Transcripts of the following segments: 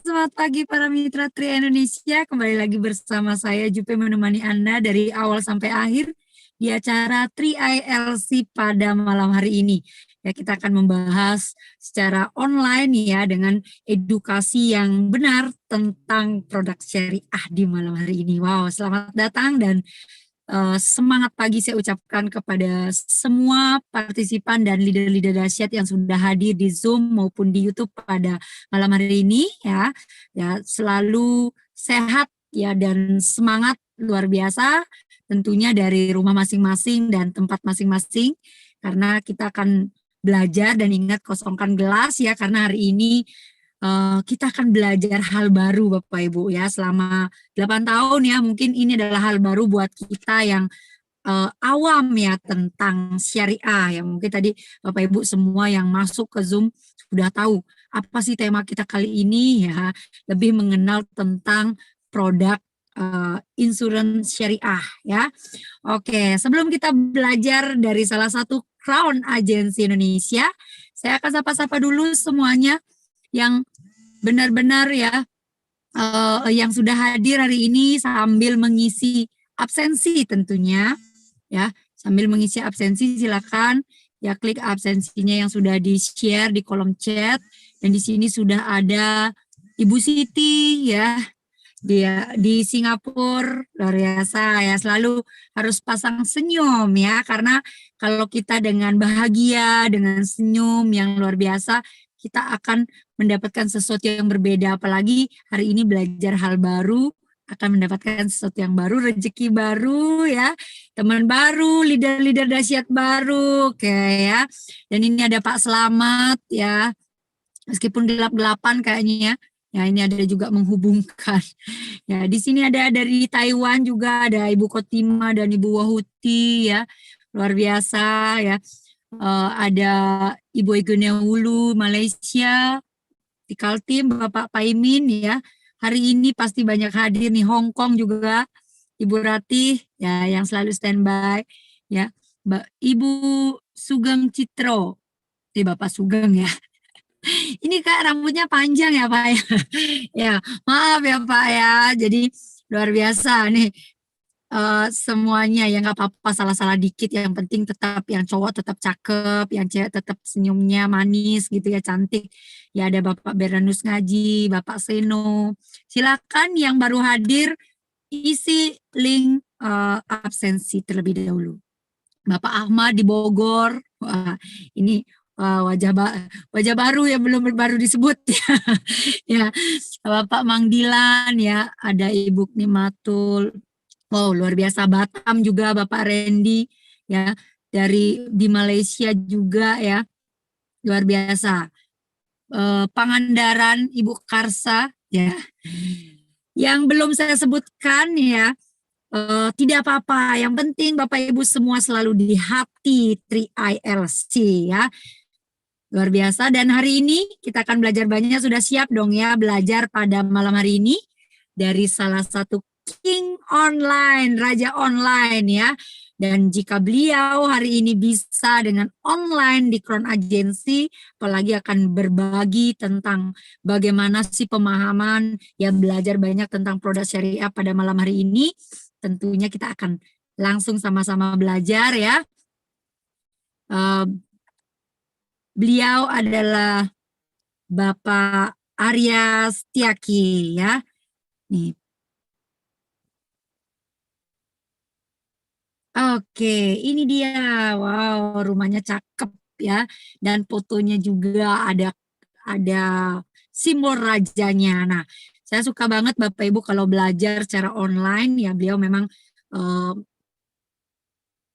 selamat pagi para mitra Tri Indonesia. Kembali lagi bersama saya Jupe menemani Anda dari awal sampai akhir di acara Tri ILC pada malam hari ini. Ya, kita akan membahas secara online ya dengan edukasi yang benar tentang produk syariah di malam hari ini. Wow, selamat datang dan semangat pagi saya ucapkan kepada semua partisipan dan leader-leader dahsyat yang sudah hadir di Zoom maupun di YouTube pada malam hari ini ya. Ya, selalu sehat ya dan semangat luar biasa tentunya dari rumah masing-masing dan tempat masing-masing karena kita akan belajar dan ingat kosongkan gelas ya karena hari ini kita akan belajar hal baru Bapak Ibu ya selama 8 tahun ya mungkin ini adalah hal baru buat kita yang awam ya tentang syariah ya mungkin tadi Bapak Ibu semua yang masuk ke Zoom sudah tahu apa sih tema kita kali ini ya lebih mengenal tentang produk insurance syariah ya. Oke, sebelum kita belajar dari salah satu Crown Agency Indonesia, saya akan sapa-sapa dulu semuanya yang benar-benar ya yang sudah hadir hari ini sambil mengisi absensi tentunya ya sambil mengisi absensi silakan ya klik absensinya yang sudah di-share di kolom chat dan di sini sudah ada Ibu Siti ya dia di Singapura luar biasa ya selalu harus pasang senyum ya karena kalau kita dengan bahagia dengan senyum yang luar biasa kita akan mendapatkan sesuatu yang berbeda apalagi hari ini belajar hal baru akan mendapatkan sesuatu yang baru rezeki baru ya teman baru leader-leader dahsyat baru oke ya dan ini ada Pak Slamet ya meskipun gelap-gelapan kayaknya ya ini ada juga menghubungkan ya di sini ada dari Taiwan juga ada Ibu Kotima dan Ibu Wahuti ya luar biasa ya ada Ibu Eugenia Wulu Malaysia di Kaltim Bapak Paimin ya hari ini pasti banyak hadir nih Hong Kong juga Ibu Ratih ya yang selalu standby ya Ibu Sugeng Citro di Bapak Sugeng ya ini Kak rambutnya panjang ya Pak ya. Ya, maaf ya Pak ya. Jadi luar biasa nih semuanya ya nggak apa-apa salah-salah dikit yang penting tetap yang cowok tetap cakep, yang cewek tetap senyumnya manis gitu ya cantik. Ya ada Bapak Bernardus Ngaji, Bapak Seno. Silakan yang baru hadir isi link absensi terlebih dahulu. Bapak Ahmad di Bogor. Wah, ini wajah baru yang belum baru disebut ya. Ya, Bapak Mang Dilan ya, ada Ibu Nimatul. Oh, luar biasa Batam juga Bapak Randy ya, dari di Malaysia juga ya. Luar biasa. Pangandaran Ibu Karsa ya. Yang belum saya sebutkan ya, tidak apa-apa, yang penting Bapak Ibu semua selalu di hati Tri ILC ya. Luar biasa dan hari ini kita akan belajar banyak sudah siap dong ya belajar pada malam hari ini dari salah satu King Online, Raja Online ya. Dan jika beliau hari ini bisa dengan online di Crown Agency, apalagi akan berbagi tentang bagaimana sih pemahaman yang belajar banyak tentang produk syariah pada malam hari ini, tentunya kita akan langsung sama-sama belajar ya. Beliau adalah Bapak Arya Setiaki ya. Nih. Oke, ini dia. Wow, rumahnya cakep ya. Dan fotonya juga ada simbol rajanya. Nah, saya suka banget Bapak Ibu kalau belajar secara online ya beliau memang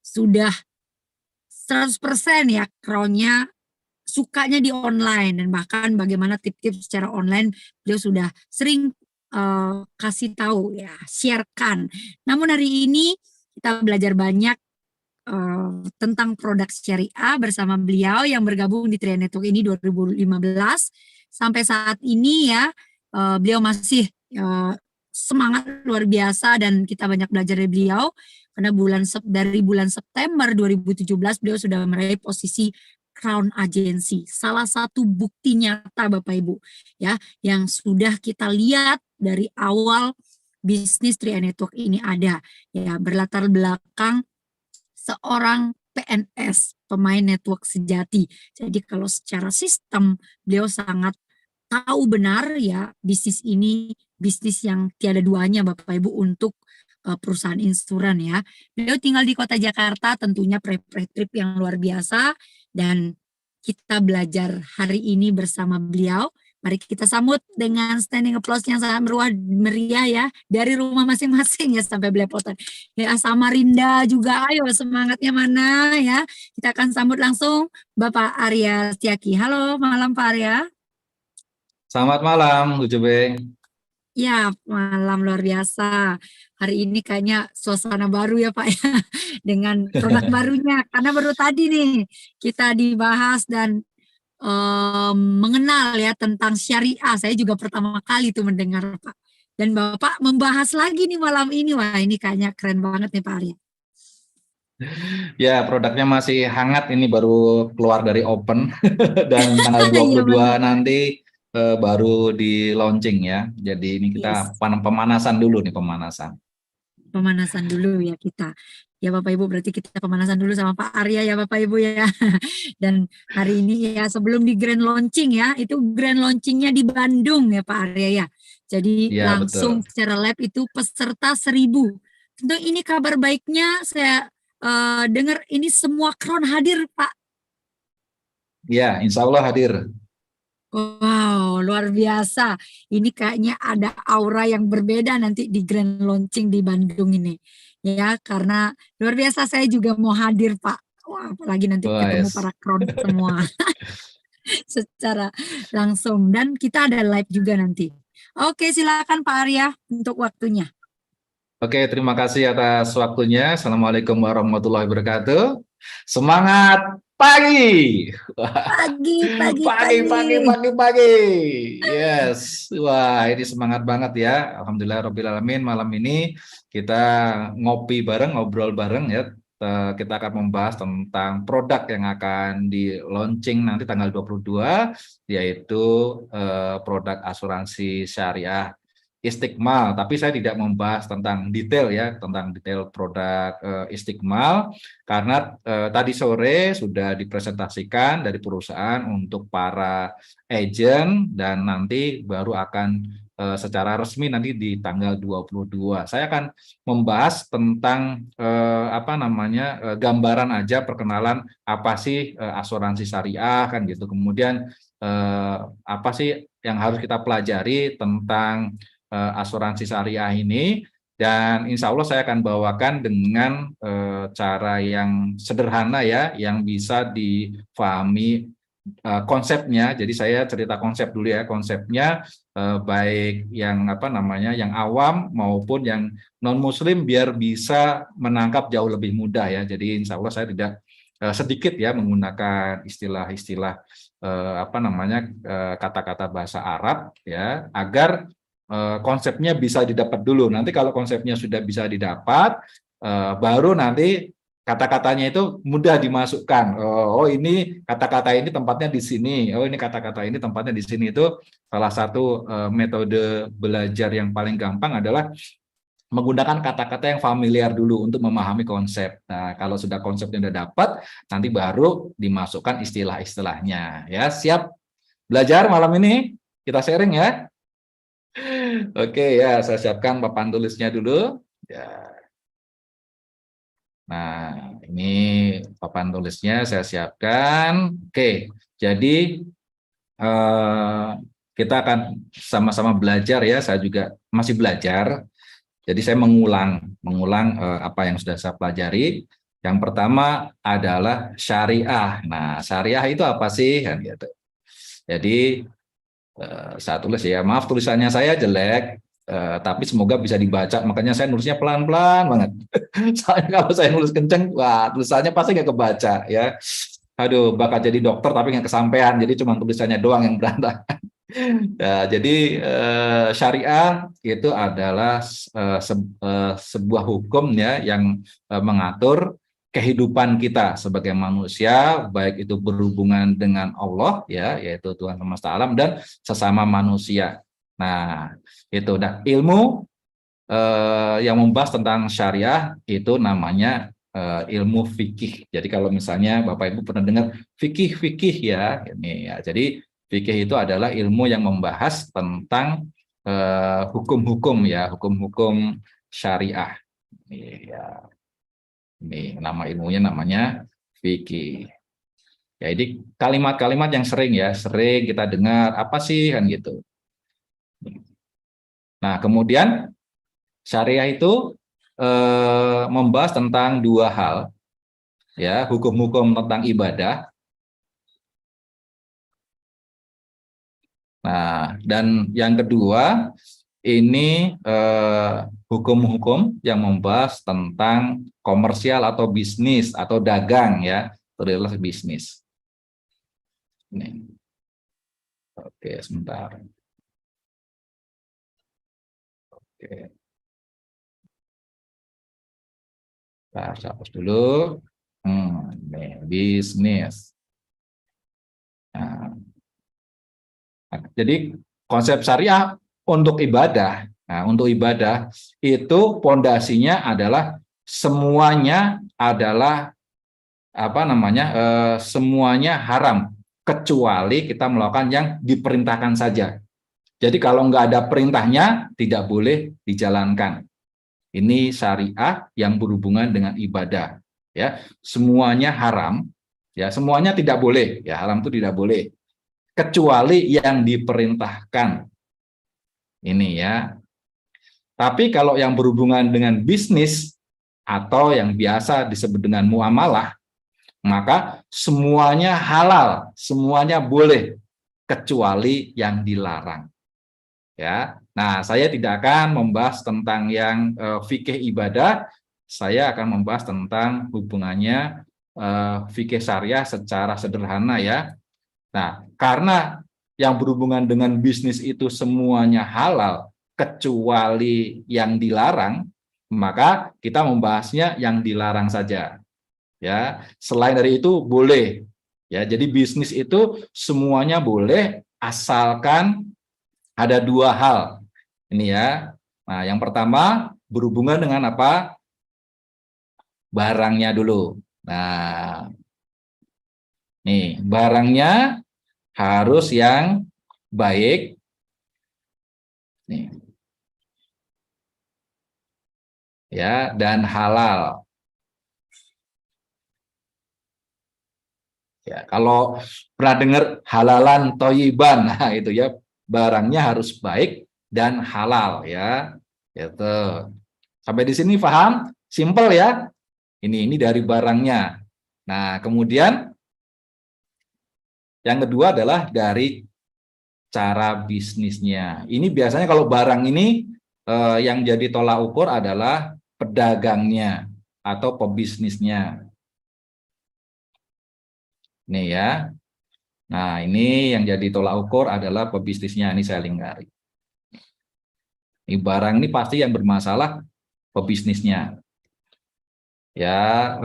sudah 100% ya crown-nya sukanya di online dan bahkan bagaimana tips-tips secara online beliau sudah sering kasih tahu ya, sharekan. Namun hari ini kita belajar banyak tentang produk syariah bersama beliau yang bergabung di Tri Network ini 2015 sampai saat ini ya beliau masih semangat luar biasa dan kita banyak belajar dari beliau karena dari bulan September 2017 beliau sudah meraih posisi crown agency. Salah satu bukti nyata Bapak Ibu ya yang sudah kita lihat dari awal bisnis 3i Network ini ada ya, berlatar belakang seorang PNS, pemain network sejati. Jadi kalau secara sistem beliau sangat tahu benar ya bisnis ini bisnis yang tiada duanya Bapak Ibu untuk perusahaan insuran ya. Beliau tinggal di kota Jakarta, tentunya pre-pre trip yang luar biasa, dan kita belajar hari ini bersama beliau. Mari kita sambut dengan standing applause yang sangat meriah ya, dari rumah masing-masing ya sampai belepotan. Ya Samarinda juga, ayo semangatnya mana ya. Kita akan sambut langsung Bapak Arya Setiaki. Halo, malam Pak Arya. Selamat malam, Bu Jube. Ya, malam luar biasa. Hari ini kayaknya suasana baru ya Pak ya, dengan produk barunya. Karena baru tadi nih kita dibahas dan mengenal ya tentang syariah. Saya juga pertama kali tuh mendengar Pak. Dan Bapak membahas lagi nih malam ini. Wah ini kayaknya keren banget nih Pak Arya. Ya, produknya masih hangat, ini baru keluar dari open dan tanggal Iya 22 benar. nanti baru di launching ya. Jadi ini kita Yes. pemanasan dulu nih, pemanasan. Pemanasan dulu ya kita. Ya Bapak Ibu, berarti kita pemanasan dulu sama Pak Arya ya Bapak Ibu ya. Dan hari ini ya sebelum di grand launching ya, itu grand launchingnya di Bandung ya Pak Arya ya. Jadi Iya, langsung betul. secara live itu peserta 1.000. Tentu ini kabar baiknya, saya dengar ini semua crown hadir Pak. Ya, insya Allah hadir. Wow, luar biasa. Ini kayaknya ada aura yang berbeda nanti di grand launching di Bandung ini. Ya, karena luar biasa, saya juga mau hadir, Pak. Wah, apalagi nanti Wah, ketemu yes. para crown semua secara langsung. Dan kita ada live juga nanti. Oke, silakan Pak Arya untuk waktunya. Oke, terima kasih atas waktunya. Assalamualaikum warahmatullahi wabarakatuh. Semangat pagi. Pagi, pagi, Pagi, pagi. pagi, pagi, pagi. Yes. Wah, ini semangat banget ya. Alhamdulillah Rabbil Alamin, malam ini kita ngopi bareng, ngobrol bareng ya. Kita akan membahas tentang produk yang akan di launching nanti tanggal 22, yaitu produk asuransi syariah Istiqmal. Tapi saya tidak membahas tentang detail ya, tentang detail produk Istiqmal, karena tadi sore sudah dipresentasikan dari perusahaan untuk para agent, dan nanti baru akan secara resmi nanti di tanggal 22. Saya akan membahas tentang gambaran aja, perkenalan apa sih asuransi syariah kan gitu. Kemudian apa sih yang harus kita pelajari tentang asuransi syariah ini, dan insya Allah saya akan bawakan dengan cara yang sederhana ya, yang bisa difahami konsepnya. Jadi saya cerita konsep dulu ya, konsepnya baik yang yang awam maupun yang non muslim biar bisa menangkap jauh lebih mudah ya. Jadi insya Allah saya tidak sedikit ya menggunakan istilah-istilah kata-kata bahasa Arab ya, agar konsepnya bisa didapat dulu. Nanti kalau konsepnya sudah bisa didapat, baru nanti kata-katanya itu mudah dimasukkan. Oh ini kata-kata ini tempatnya di sini. Oh ini kata-kata ini tempatnya di sini. Itu salah satu metode belajar yang paling gampang adalah menggunakan kata-kata yang familiar dulu untuk memahami konsep. Nah, kalau sudah konsepnya sudah dapat, nanti baru dimasukkan istilah-istilahnya. Ya, siap belajar malam ini? Kita sharing ya. Oke ya, saya siapkan papan tulisnya dulu. Ya. Nah, ini papan tulisnya saya siapkan. Oke, jadi kita akan sama-sama belajar ya. Saya juga masih belajar. Jadi saya mengulang apa yang sudah saya pelajari. Yang pertama adalah syariah. Nah, syariah itu apa sih? Kan gitu. Jadi saya tulis ya, maaf tulisannya saya jelek, tapi semoga bisa dibaca, makanya saya nulisnya pelan-pelan banget. Soalnya kalau saya nulis kenceng, wah tulisannya pasti nggak kebaca ya. Aduh, bakal jadi dokter tapi nggak kesampaian, jadi cuma tulisannya doang yang berantakan. Ya, jadi syariah itu adalah sebuah hukum ya yang mengatur kehidupan kita sebagai manusia, baik itu berhubungan dengan Allah ya, yaitu Tuhan semesta alam, dan sesama manusia. Nah, itu. Nah, ilmu yang membahas tentang syariah itu namanya ilmu fikih. Jadi kalau misalnya Bapak Ibu pernah dengar fikih ya, ini ya. Jadi fikih itu adalah ilmu yang membahas tentang hukum-hukum ya, hukum-hukum syariah. Ini ya. Ini nama ilmunya namanya fikih. Ya, ini kalimat-kalimat yang sering kita dengar, apa sih kan gitu. Nah, kemudian syariah itu membahas tentang dua hal, ya, hukum-hukum tentang ibadah. Nah, dan yang kedua ini hukum-hukum yang membahas tentang komersial atau bisnis atau dagang ya, terlihat bisnis. Ini. Oke, sebentar. Oke. Nah, hapus dulu. Ini, bisnis. Nah, jadi konsep syariah untuk ibadah. Nah, untuk ibadah itu pondasinya adalah semuanya adalah apa namanya? Semuanya haram kecuali kita melakukan yang diperintahkan saja. Jadi kalau nggak ada perintahnya tidak boleh dijalankan. Ini syariah yang berhubungan dengan ibadah. Ya, semuanya haram. Ya, semuanya tidak boleh. Ya, haram itu tidak boleh kecuali yang diperintahkan. Ini ya. Tapi kalau yang berhubungan dengan bisnis atau yang biasa disebut dengan muamalah, maka semuanya halal, semuanya boleh kecuali yang dilarang. Ya. Nah, saya tidak akan membahas tentang yang fikih ibadah, saya akan membahas tentang hubungannya fikih syariah secara sederhana ya. Nah, karena yang berhubungan dengan bisnis itu semuanya halal kecuali yang dilarang, maka kita membahasnya yang dilarang saja. Ya, selain dari itu boleh. Ya, jadi bisnis itu semuanya boleh asalkan ada dua hal. Ini ya. Nah, yang pertama berhubungan dengan apa? Barangnya dulu. Nah, nih, barangnya harus yang baik. Nih. Ya, dan halal. Ya, kalau pernah dengar halalan toyiban, nah itu ya, barangnya harus baik dan halal ya. Gitu. Sampai di sini paham? Simple ya. Ini dari barangnya. Nah, kemudian yang kedua adalah dari cara bisnisnya. Ini biasanya kalau barang ini yang jadi tolak ukur adalah pedagangnya atau pebisnisnya. Nih ya. Nah, ini yang jadi tolak ukur adalah pebisnisnya. Ini saya lingkari. Ini barang ini pasti yang bermasalah pebisnisnya. Ya,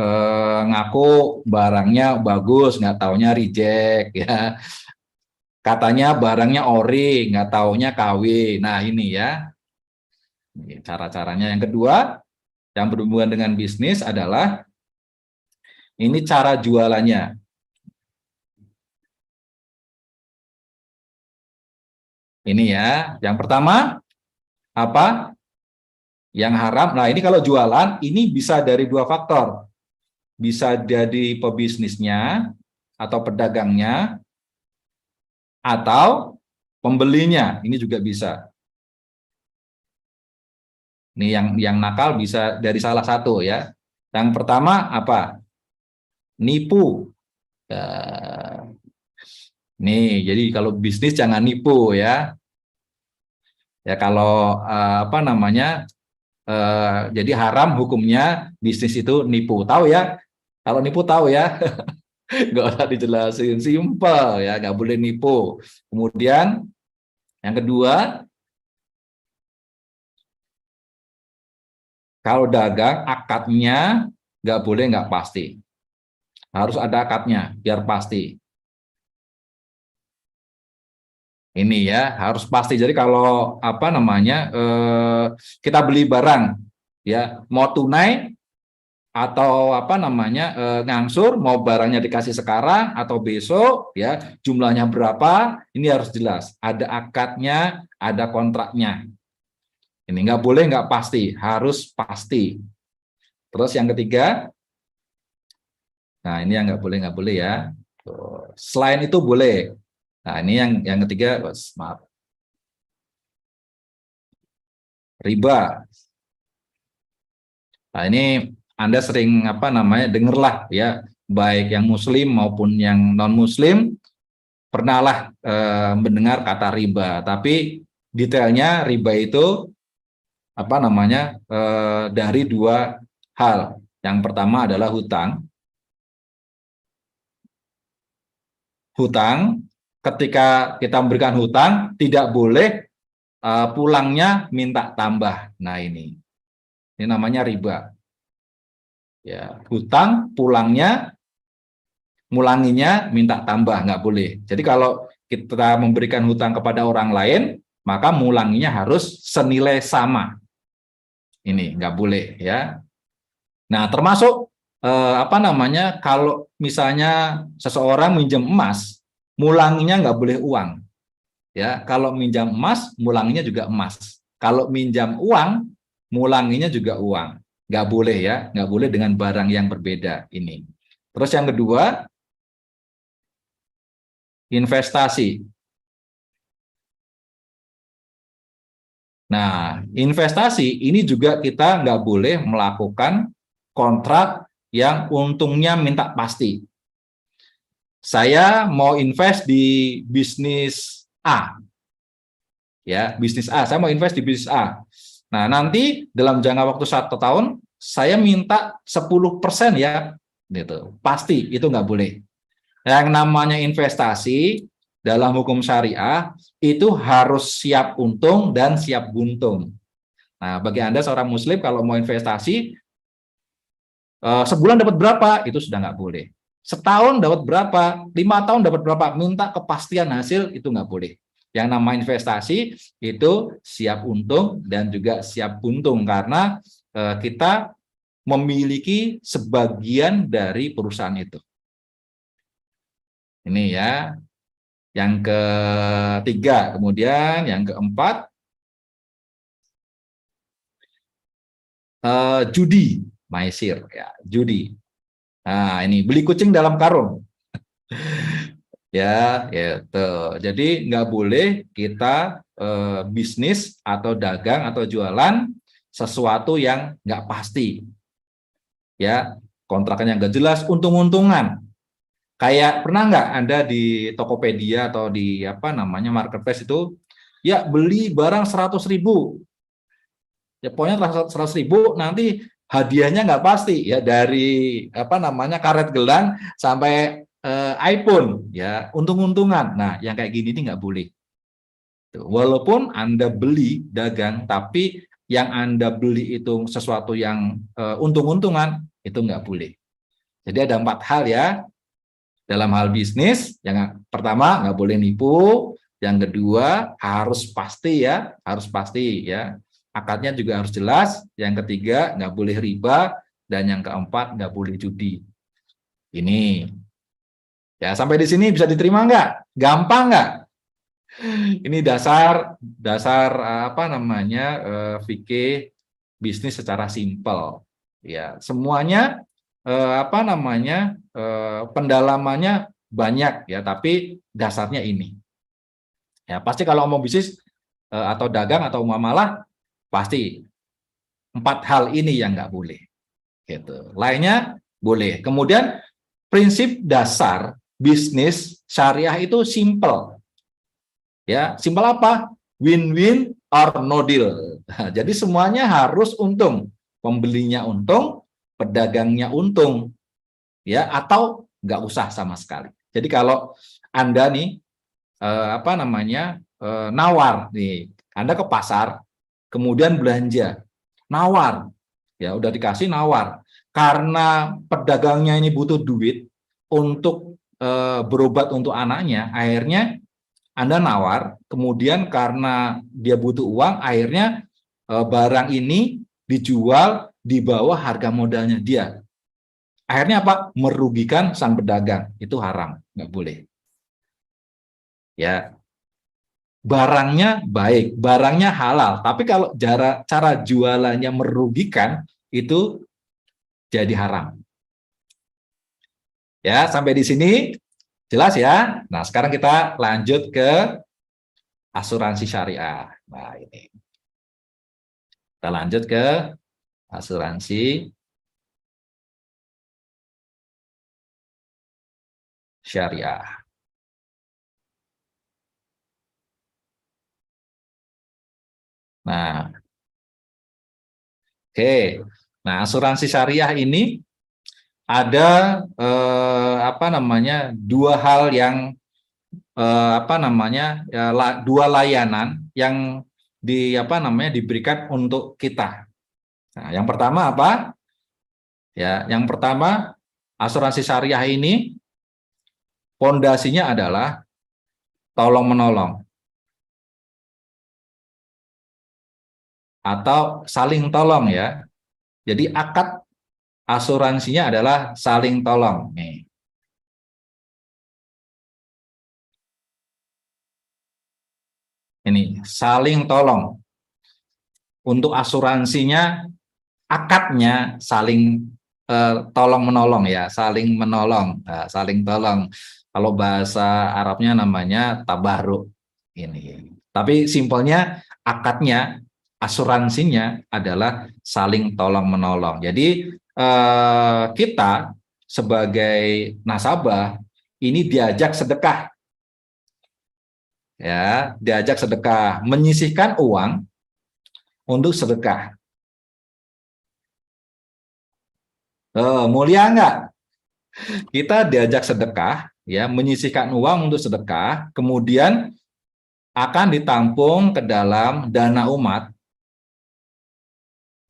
ngaku barangnya bagus, nggak taunya reject ya. Katanya barangnya ori, nggak taunya KW. Nah, ini ya. Cara-caranya. Yang kedua, yang berhubungan dengan bisnis adalah ini cara jualannya. Ini ya. Yang pertama, apa? Yang haram. Nah, ini kalau jualan, ini bisa dari dua faktor. Bisa jadi pebisnisnya atau pedagangnya, atau pembelinya. Ini juga bisa. Ini yang nakal bisa dari salah satu ya. Yang pertama apa? Nipu. Nih, jadi kalau bisnis jangan nipu ya. Ya kalau apa namanya? Jadi haram hukumnya bisnis itu nipu. Tahu ya? Kalau nipu tahu ya. Nggak usah dijelasin, simpel ya, nggak boleh nipu. Kemudian yang kedua, kalau dagang akadnya nggak boleh nggak pasti. Harus ada akadnya biar pasti. Ini ya harus pasti. Jadi kalau apa namanya kita beli barang ya mau tunai atau apa namanya ngangsur, mau barangnya dikasih sekarang atau besok ya, jumlahnya berapa, ini harus jelas, ada akadnya, ada kontraknya. Ini nggak boleh nggak pasti, harus pasti. Terus yang ketiga, nah ini yang nggak boleh ya. Tuh. Selain itu boleh. Nah ini yang ketiga, maaf, riba. Nah ini Anda sering apa namanya dengarlah ya, baik yang Muslim maupun yang non Muslim pernahlah mendengar kata riba. Tapi detailnya riba itu apa namanya dari dua hal. Yang pertama adalah hutang. Hutang, ketika kita memberikan hutang tidak boleh pulangnya minta tambah. Nah ini namanya riba. Ya, hutang pulangnya mulanginya minta tambah, nggak boleh. Jadi kalau kita memberikan hutang kepada orang lain, maka mulanginya harus senilai sama. Ini nggak boleh ya. Nah, termasuk apa namanya kalau misalnya seseorang minjem emas, mulanginya nggak boleh uang. Ya, kalau minjam emas, mulanginya juga emas. Kalau minjam uang, mulanginya juga uang. Nggak boleh ya, nggak boleh dengan barang yang berbeda ini. Terus yang kedua, investasi. Nah, investasi ini juga kita nggak boleh melakukan kontrak yang untungnya minta pasti. Saya mau invest di bisnis A, ya bisnis A. Saya mau invest di bisnis A. Nah, nanti dalam jangka waktu 1 tahun saya minta 10% ya, gitu. Pasti itu nggak boleh. Yang namanya investasi dalam hukum syariah itu harus siap untung dan siap buntung. Nah, bagi Anda seorang Muslim kalau mau investasi sebulan dapat berapa itu sudah nggak boleh. Setahun dapat berapa, 5 tahun dapat berapa, minta kepastian hasil itu nggak boleh. Yang nama investasi itu siap untung dan juga siap buntung karena kita memiliki sebagian dari perusahaan itu. Ini ya, yang ketiga, kemudian yang keempat, judi, maisir ya, judi. Nah, ini beli kucing dalam karung. Ya, gitu. Jadi nggak boleh kita bisnis atau dagang atau jualan sesuatu yang nggak pasti. Ya, kontraknya nggak jelas, untung-untungan. Kayak pernah nggak Anda di Tokopedia atau di apa namanya marketplace itu, ya beli barang 100.000, ya pokoknya 100.000 nanti hadiahnya nggak pasti ya, dari apa namanya karet gelang sampai iPhone ya, untung-untungan. Nah yang kayak gini nih nggak boleh. Walaupun Anda beli dagang tapi yang Anda beli itu sesuatu yang untung-untungan, itu nggak boleh. Jadi ada 4 hal ya dalam hal bisnis. Yang pertama nggak boleh nipu, yang kedua harus pasti ya, harus pasti ya, akadnya juga harus jelas, yang ketiga nggak boleh riba, dan yang keempat nggak boleh judi. Ini ya, sampai di sini bisa diterima nggak? Gampang nggak? Ini dasar dasar apa namanya fikih bisnis secara simpel ya, semuanya apa namanya pendalamannya banyak ya, tapi dasarnya ini ya. Pasti kalau mau bisnis atau dagang atau muamalah, pasti 4 hal ini yang nggak boleh gitu, lainnya boleh. Kemudian prinsip dasar bisnis syariah itu simple ya. Simpel apa? Win-win or no deal. Nah, jadi semuanya harus untung, pembelinya untung, pedagangnya untung ya, atau nggak usah sama sekali. Jadi kalau Anda nih apa namanya nawar nih, Anda ke pasar kemudian belanja, nawar ya, udah dikasih nawar, karena pedagangnya ini butuh duit untuk berobat untuk anaknya, akhirnya Anda nawar, kemudian karena dia butuh uang, akhirnya barang ini dijual di bawah harga modalnya dia. Akhirnya apa? Merugikan sang pedagang. Itu haram, nggak boleh. Ya, barangnya baik, barangnya halal. Tapi kalau cara jualannya merugikan, itu jadi haram. Ya, sampai di sini jelas ya. Nah, sekarang kita lanjut ke asuransi syariah. Nah, ini. Kita lanjut ke asuransi syariah. Nah, oke. Nah, asuransi syariah ini ada apa namanya? Dua hal yang apa namanya? Ya, dua layanan yang apa namanya diberikan untuk kita. Nah, yang pertama apa? Ya, yang pertama asuransi syariah ini pondasinya adalah tolong menolong atau saling tolong ya. Jadi akad asuransinya adalah saling tolong. Nih. Ini saling tolong. Untuk asuransinya akadnya saling tolong menolong ya, saling menolong, saling tolong. Kalau bahasa Arabnya namanya tabaruk ini. Tapi simpelnya akadnya, asuransinya adalah saling tolong menolong. Jadi kita sebagai nasabah ini diajak sedekah, ya, diajak sedekah, menyisihkan uang untuk sedekah. Mulia nggak? Kita diajak sedekah, ya, menyisihkan uang untuk sedekah, kemudian akan ditampung ke dalam dana umat.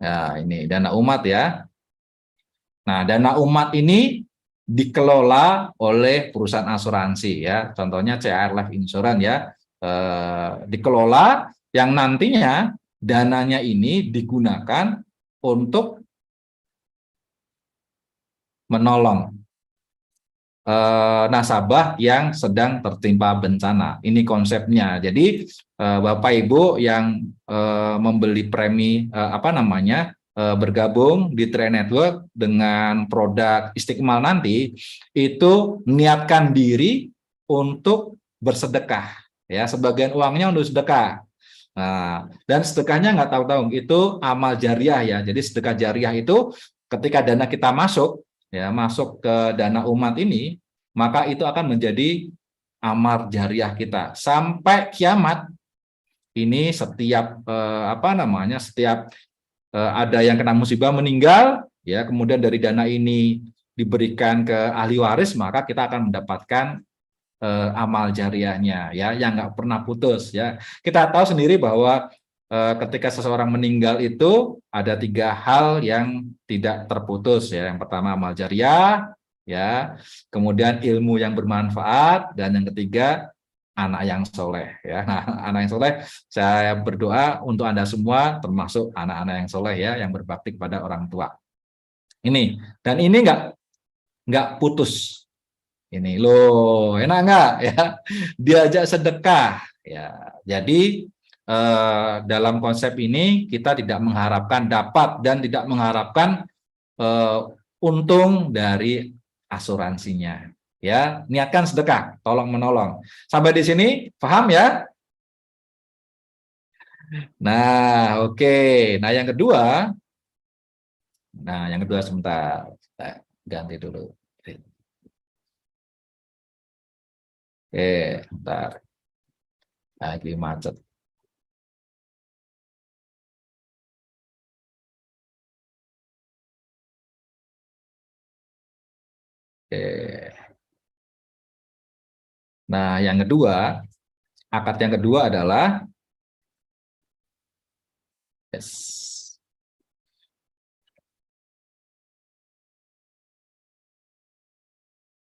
Ya, ini dana umat ya. Nah, dana umat ini dikelola oleh perusahaan asuransi ya. Contohnya CR Life Insurance ya. Dikelola yang nantinya dananya ini digunakan untuk menolong nasabah yang sedang tertimpa bencana. Ini konsepnya. Jadi Bapak Ibu yang membeli premi apa namanya bergabung di Trade Network dengan produk Istiqmal nanti itu niatkan diri untuk bersedekah ya, sebagian uangnya untuk sedekah. Nah, dan sedekahnya nggak tahu-tahu itu amal jariah ya. Jadi sedekah jariah itu ketika dana kita masuk ya, masuk ke dana umat ini, maka itu akan menjadi amal jariah kita sampai kiamat. Ini setiap apa namanya, setiap ada yang kena musibah meninggal ya, kemudian dari dana ini diberikan ke ahli waris, maka kita akan mendapatkan amal jariahnya ya, yang nggak pernah putus ya. Kita tahu sendiri bahwa ketika seseorang meninggal itu ada tiga hal yang tidak terputus ya. Yang pertama amal jariah ya, kemudian ilmu yang bermanfaat, dan yang ketiga anak yang soleh ya. Nah, anak yang soleh, saya berdoa untuk Anda semua termasuk anak-anak yang soleh ya, yang berbakti kepada orang tua. Ini, dan ini nggak putus. Ini loh, enak nggak ya? Diajak sedekah ya. Jadi dalam konsep ini kita tidak mengharapkan dapat dan tidak mengharapkan untung dari asuransinya. Ya, niatkan sedekah, tolong menolong. Sampai di sini paham ya? Nah, oke. Yang kedua sebentar. Kita ganti dulu. Oke, bentar. Lagi macet. Oke. Nah, yang kedua, akad yang kedua adalah yes.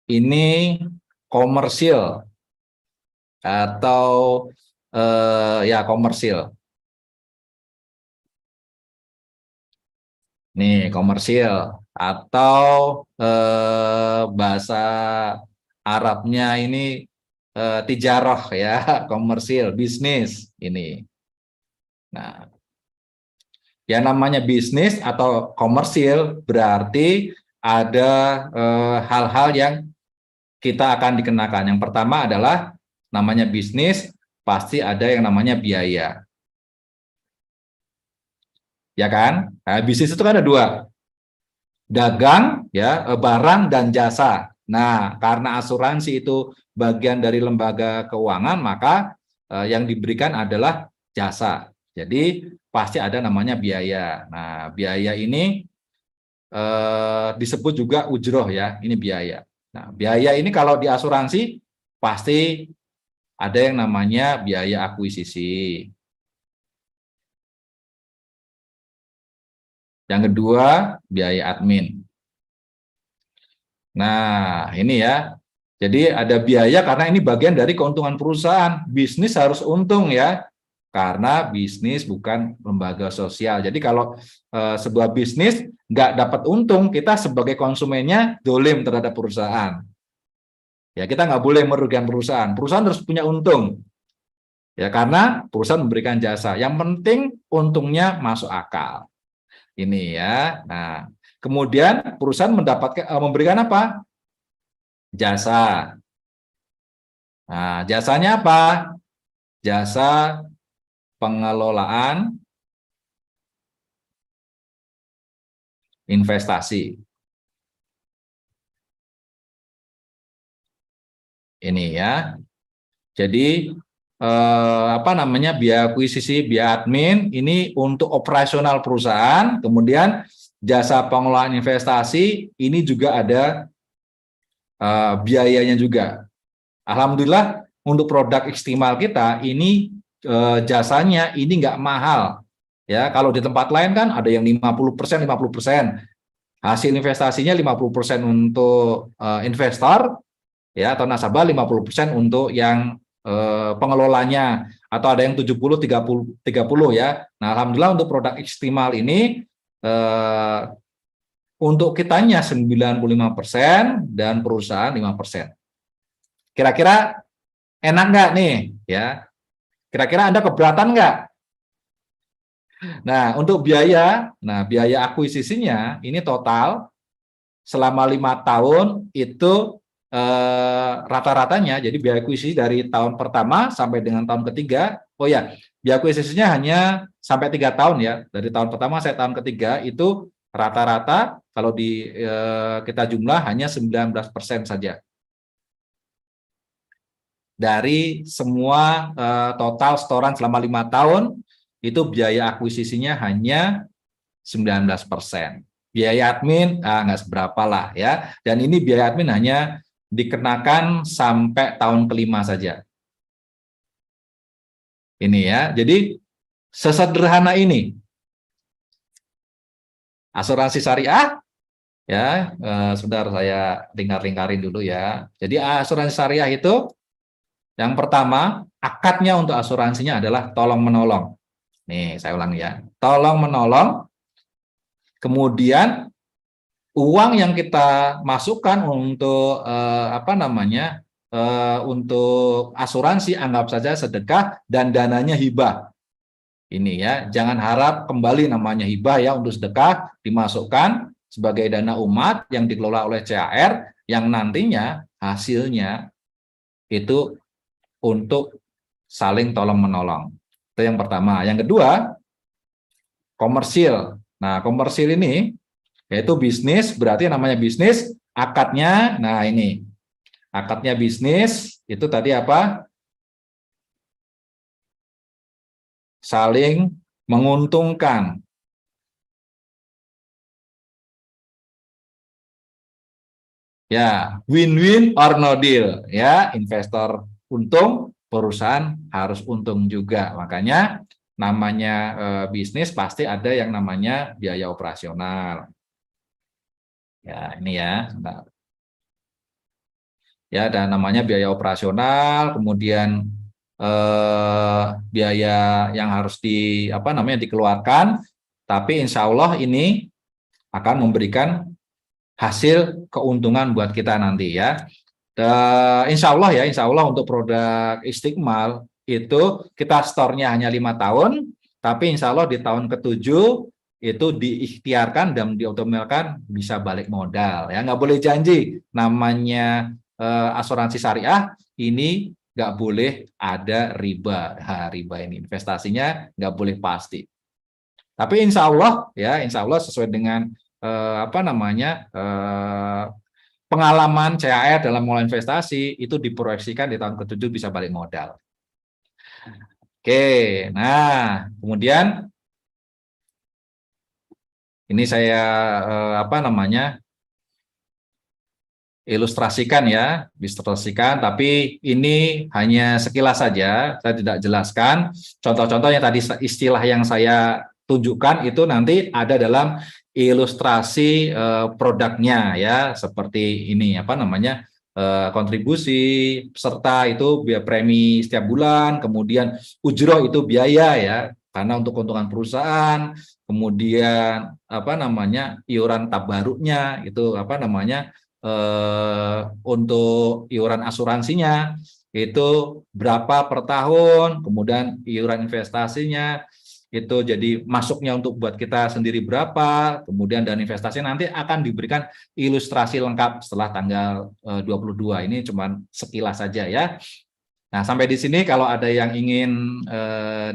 ini komersil atau ya komersil. Nih komersil atau bahasa Arabnya ini tijaroh ya, komersil, bisnis ini. Nah, yang namanya bisnis atau komersil berarti ada hal-hal yang kita akan dikenakan. Yang pertama adalah namanya bisnis, pasti ada yang namanya biaya. Ya kan? Nah, bisnis itu kan ada dua, dagang ya, barang dan jasa. Nah, karena asuransi itu bagian dari lembaga keuangan, maka yang diberikan adalah jasa. Jadi pasti ada namanya biaya. Nah, biaya ini disebut juga ujroh ya, ini biaya. Nah, biaya ini kalau di asuransi pasti ada yang namanya biaya akuisisi. Yang kedua, biaya admin. Nah, ini ya. Jadi ada biaya karena ini bagian dari keuntungan perusahaan. Bisnis harus untung ya. Karena bisnis bukan lembaga sosial. Jadi kalau sebuah bisnis nggak dapat untung, kita sebagai konsumennya dolim terhadap perusahaan. Ya, kita nggak boleh merugikan perusahaan. Perusahaan harus punya untung. Ya, karena perusahaan memberikan jasa. Yang penting untungnya masuk akal. Ini ya. Nah, kemudian perusahaan mendapatkan memberikan apa? Jasa. Nah, jasanya apa? Jasa pengelolaan investasi. Ini ya. Jadi apa namanya, biaya akuisisi, biaya admin ini untuk operasional perusahaan. Kemudian jasa pengelolaan investasi ini juga ada biayanya juga. Alhamdulillah untuk produk Istiqmal kita ini jasanya ini nggak mahal. Ya, kalau di tempat lain kan ada yang 50%, 50%. Hasil investasinya 50% untuk investor ya atau nasabah, 50% untuk yang pengelolanya, atau ada yang 70-30 ya. Nah, alhamdulillah untuk produk Istiqmal ini untuk kitanya 95% dan perusahaan 5%. Kira-kira enak nggak nih ya? Kira-kira Anda keberatan nggak? Nah, untuk biaya, biaya akuisisinya ini total selama 5 tahun itu rata-ratanya, jadi biaya akuisisi dari tahun pertama sampai dengan tahun ketiga. Oh ya, biaya akuisisinya hanya sampai 3 tahun ya. Dari tahun pertama sampai tahun ketiga itu rata-rata kalau kita jumlah hanya 19% saja. Dari semua total setoran selama 5 tahun itu biaya akuisisinya hanya 19%. Biaya admin nggak seberapa lah ya. Dan ini biaya admin hanya dikenakan sampai tahun kelima saja. Ini ya. Jadi sesederhana ini asuransi syariah ya. Sebentar saya lingkar-lingkarin dulu ya. Jadi asuransi syariah itu yang pertama, akadnya untuk asuransinya adalah tolong menolong. Nih, saya ulang ya. Tolong menolong. Kemudian uang yang kita masukkan untuk untuk asuransi anggap saja sedekah dan dananya hibah. Ini ya, jangan harap kembali namanya hibah ya, untuk sedekah dimasukkan sebagai dana umat yang dikelola oleh CAR yang nantinya hasilnya itu untuk saling tolong menolong. Itu yang pertama. Yang kedua, komersil. Nah, komersil ini yaitu bisnis, berarti namanya bisnis, akadnya, nah ini, akadnya bisnis, itu tadi apa? Saling menguntungkan. Ya, win-win or no deal. Ya, investor untung, perusahaan harus untung juga. Makanya namanya bisnis pasti ada yang namanya biaya operasional. Ya, ini ya. Sebentar. Ya, dan namanya biaya operasional, kemudian biaya yang harus dikeluarkan, tapi insya Allah ini akan memberikan hasil keuntungan buat kita nanti ya. Insya Allah untuk produk Istiqmal itu kita store-nya hanya 5 tahun, tapi insya Allah di tahun ke-7 itu diikhtiarkan dan dioptimalkan bisa balik modal ya. Nggak boleh janji, namanya asuransi syariah ini nggak boleh ada riba. Nah, riba ini investasinya nggak boleh pasti. Tapi insya Allah sesuai dengan pengalaman CAR dalam mengelola investasi itu diproyeksikan di tahun ke-7 bisa balik modal. Oke, nah kemudian ini saya ilustrasikan, tapi ini hanya sekilas saja, saya tidak jelaskan. Contoh-contohnya tadi istilah yang saya tunjukkan itu nanti ada dalam ilustrasi produknya ya, seperti ini kontribusi peserta itu biaya premi setiap bulan, kemudian ujroh itu biaya ya, karena untuk keuntungan perusahaan, kemudian iuran tabaruknya itu untuk iuran asuransinya itu berapa per tahun, kemudian iuran investasinya itu jadi masuknya untuk buat kita sendiri berapa, kemudian dan investasi nanti akan diberikan ilustrasi lengkap setelah tanggal 22. Ini cuma sekilas saja ya. Nah, sampai di sini kalau ada yang ingin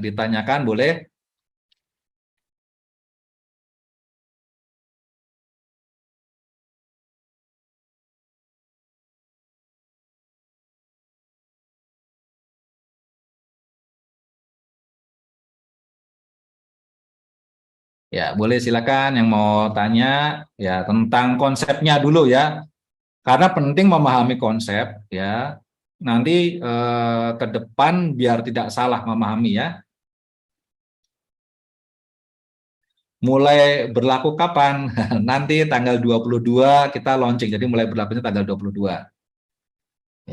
ditanyakan boleh. Ya, boleh silakan yang mau tanya ya tentang konsepnya dulu ya. Karena penting memahami konsep ya. Nanti ke depan biar tidak salah memahami ya. Mulai berlaku kapan? Nanti tanggal 22 kita launching. Jadi mulai berlakunya tanggal 22.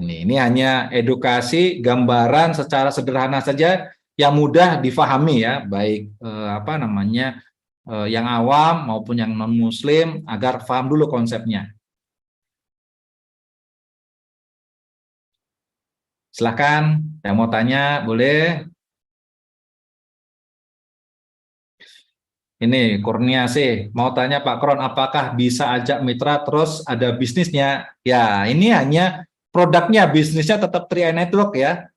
Ini hanya edukasi gambaran secara sederhana saja yang mudah difahami ya, baik yang awam maupun yang non muslim agar paham dulu konsepnya. Silahkan yang mau tanya boleh. Ini Kurnia sih mau tanya Pak Kron, apakah bisa ajak mitra terus ada bisnisnya? Ya, ini hanya produknya, bisnisnya tetap 3i Network ya.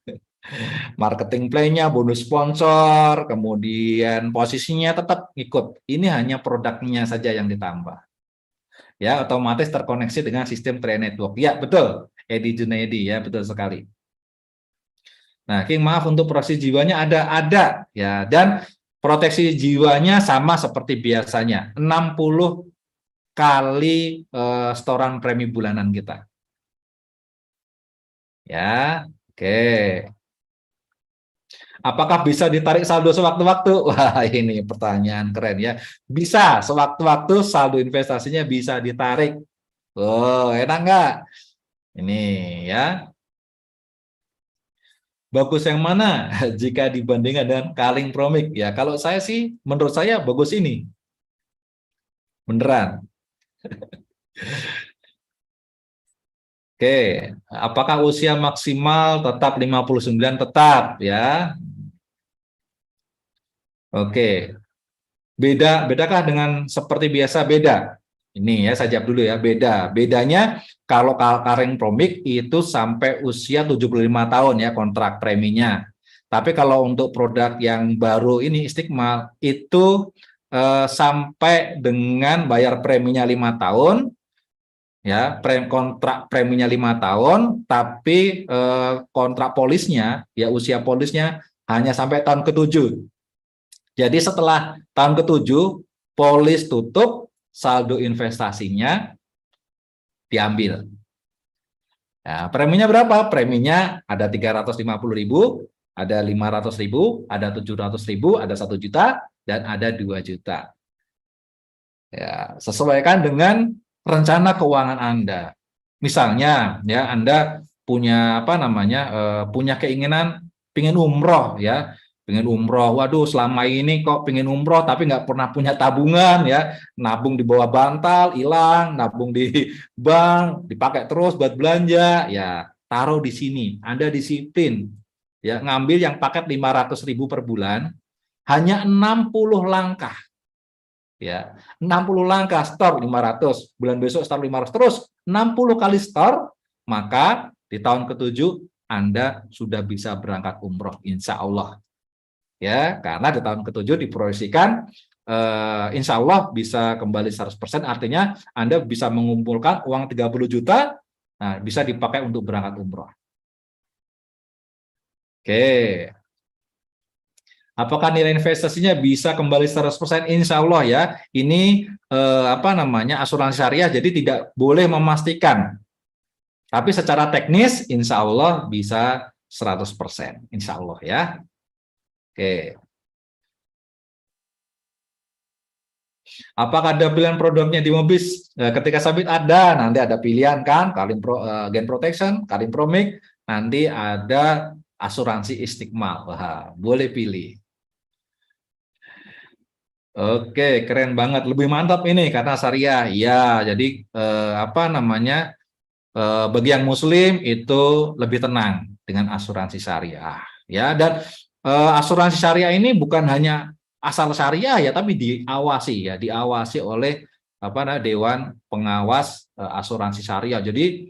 Marketing play-nya, bonus sponsor, kemudian posisinya tetap ikut. Ini hanya produknya saja yang ditambah. Ya, otomatis terkoneksi dengan sistem 3i Network. Ya, betul. Edi Junaidi ya, betul sekali. Nah, King maaf untuk proteksi jiwanya ada ya, dan proteksi jiwanya sama seperti biasanya, 60 kali setoran premi bulanan kita. Ya, oke. Apakah bisa ditarik saldo sewaktu-waktu? Wah, ini pertanyaan keren ya. Bisa, sewaktu-waktu saldo investasinya bisa ditarik. Oh, enak nggak? Ini ya. Bagus yang mana jika dibandingkan dengan Kalink Promik? Ya, kalau saya sih, menurut saya bagus ini. Beneran. Oke, apakah usia maksimal tetap 59? Tetap ya. Oke. Bedakah dengan seperti biasa? Beda. Ini ya, saya jawab dulu ya, beda. Bedanya kalau Kalink Promik itu sampai usia 75 tahun ya kontrak preminya. Tapi kalau untuk produk yang baru ini Istiqmal itu sampai dengan bayar preminya 5 tahun ya, kontrak preminya 5 tahun, tapi kontrak polisnya ya usia polisnya hanya sampai tahun ke-7. Jadi setelah tahun ke-7 polis tutup, saldo investasinya diambil. Nah, preminya berapa? Preminya ada 350.000, ada 500.000, ada 700.000, ada 1 juta, dan ada 2 juta. Ya, sesuaikan dengan rencana keuangan Anda. Misalnya ya Anda punya apa namanya punya keinginan pingin umroh ya, pengen umroh. Waduh, selama ini kok pengen umroh tapi nggak pernah punya tabungan ya, nabung di bawah bantal hilang, nabung di bank dipakai terus buat belanja ya, taruh di sini. Anda disiplin ya, ngambil yang paket 500.000 per bulan, hanya 60 langkah ya, 60 langkah, store 500, bulan besok store 500, terus 60 kali store, maka di tahun ketujuh Anda sudah bisa berangkat umroh insya Allah ya, karena di tahun ketujuh diproyeksikan insya Allah bisa kembali 100%, artinya Anda bisa mengumpulkan uang 30 juta, nah bisa dipakai untuk berangkat umroh. Oke. Apakah nilai investasinya bisa kembali 100%? Insya Allah ya. Ini apa namanya asuransi syariah, jadi tidak boleh memastikan. Tapi secara teknis, insya Allah bisa 100%. Insya Allah ya. Oke. Apakah ada pilihan produknya di Mobis? Ketika sabit ada, nanti ada pilihan kan, Gain Protection, Karim Promic, nanti ada asuransi Istiqmal. Wah, boleh pilih. Oke, keren banget. Lebih mantap ini karena syariah. Ya, jadi apa namanya? Bagi yang muslim itu lebih tenang dengan asuransi syariah. Ya, dan asuransi syariah ini bukan hanya asal syariah ya, tapi diawasi ya, diawasi oleh apa namanya Dewan Pengawas Asuransi Syariah. Jadi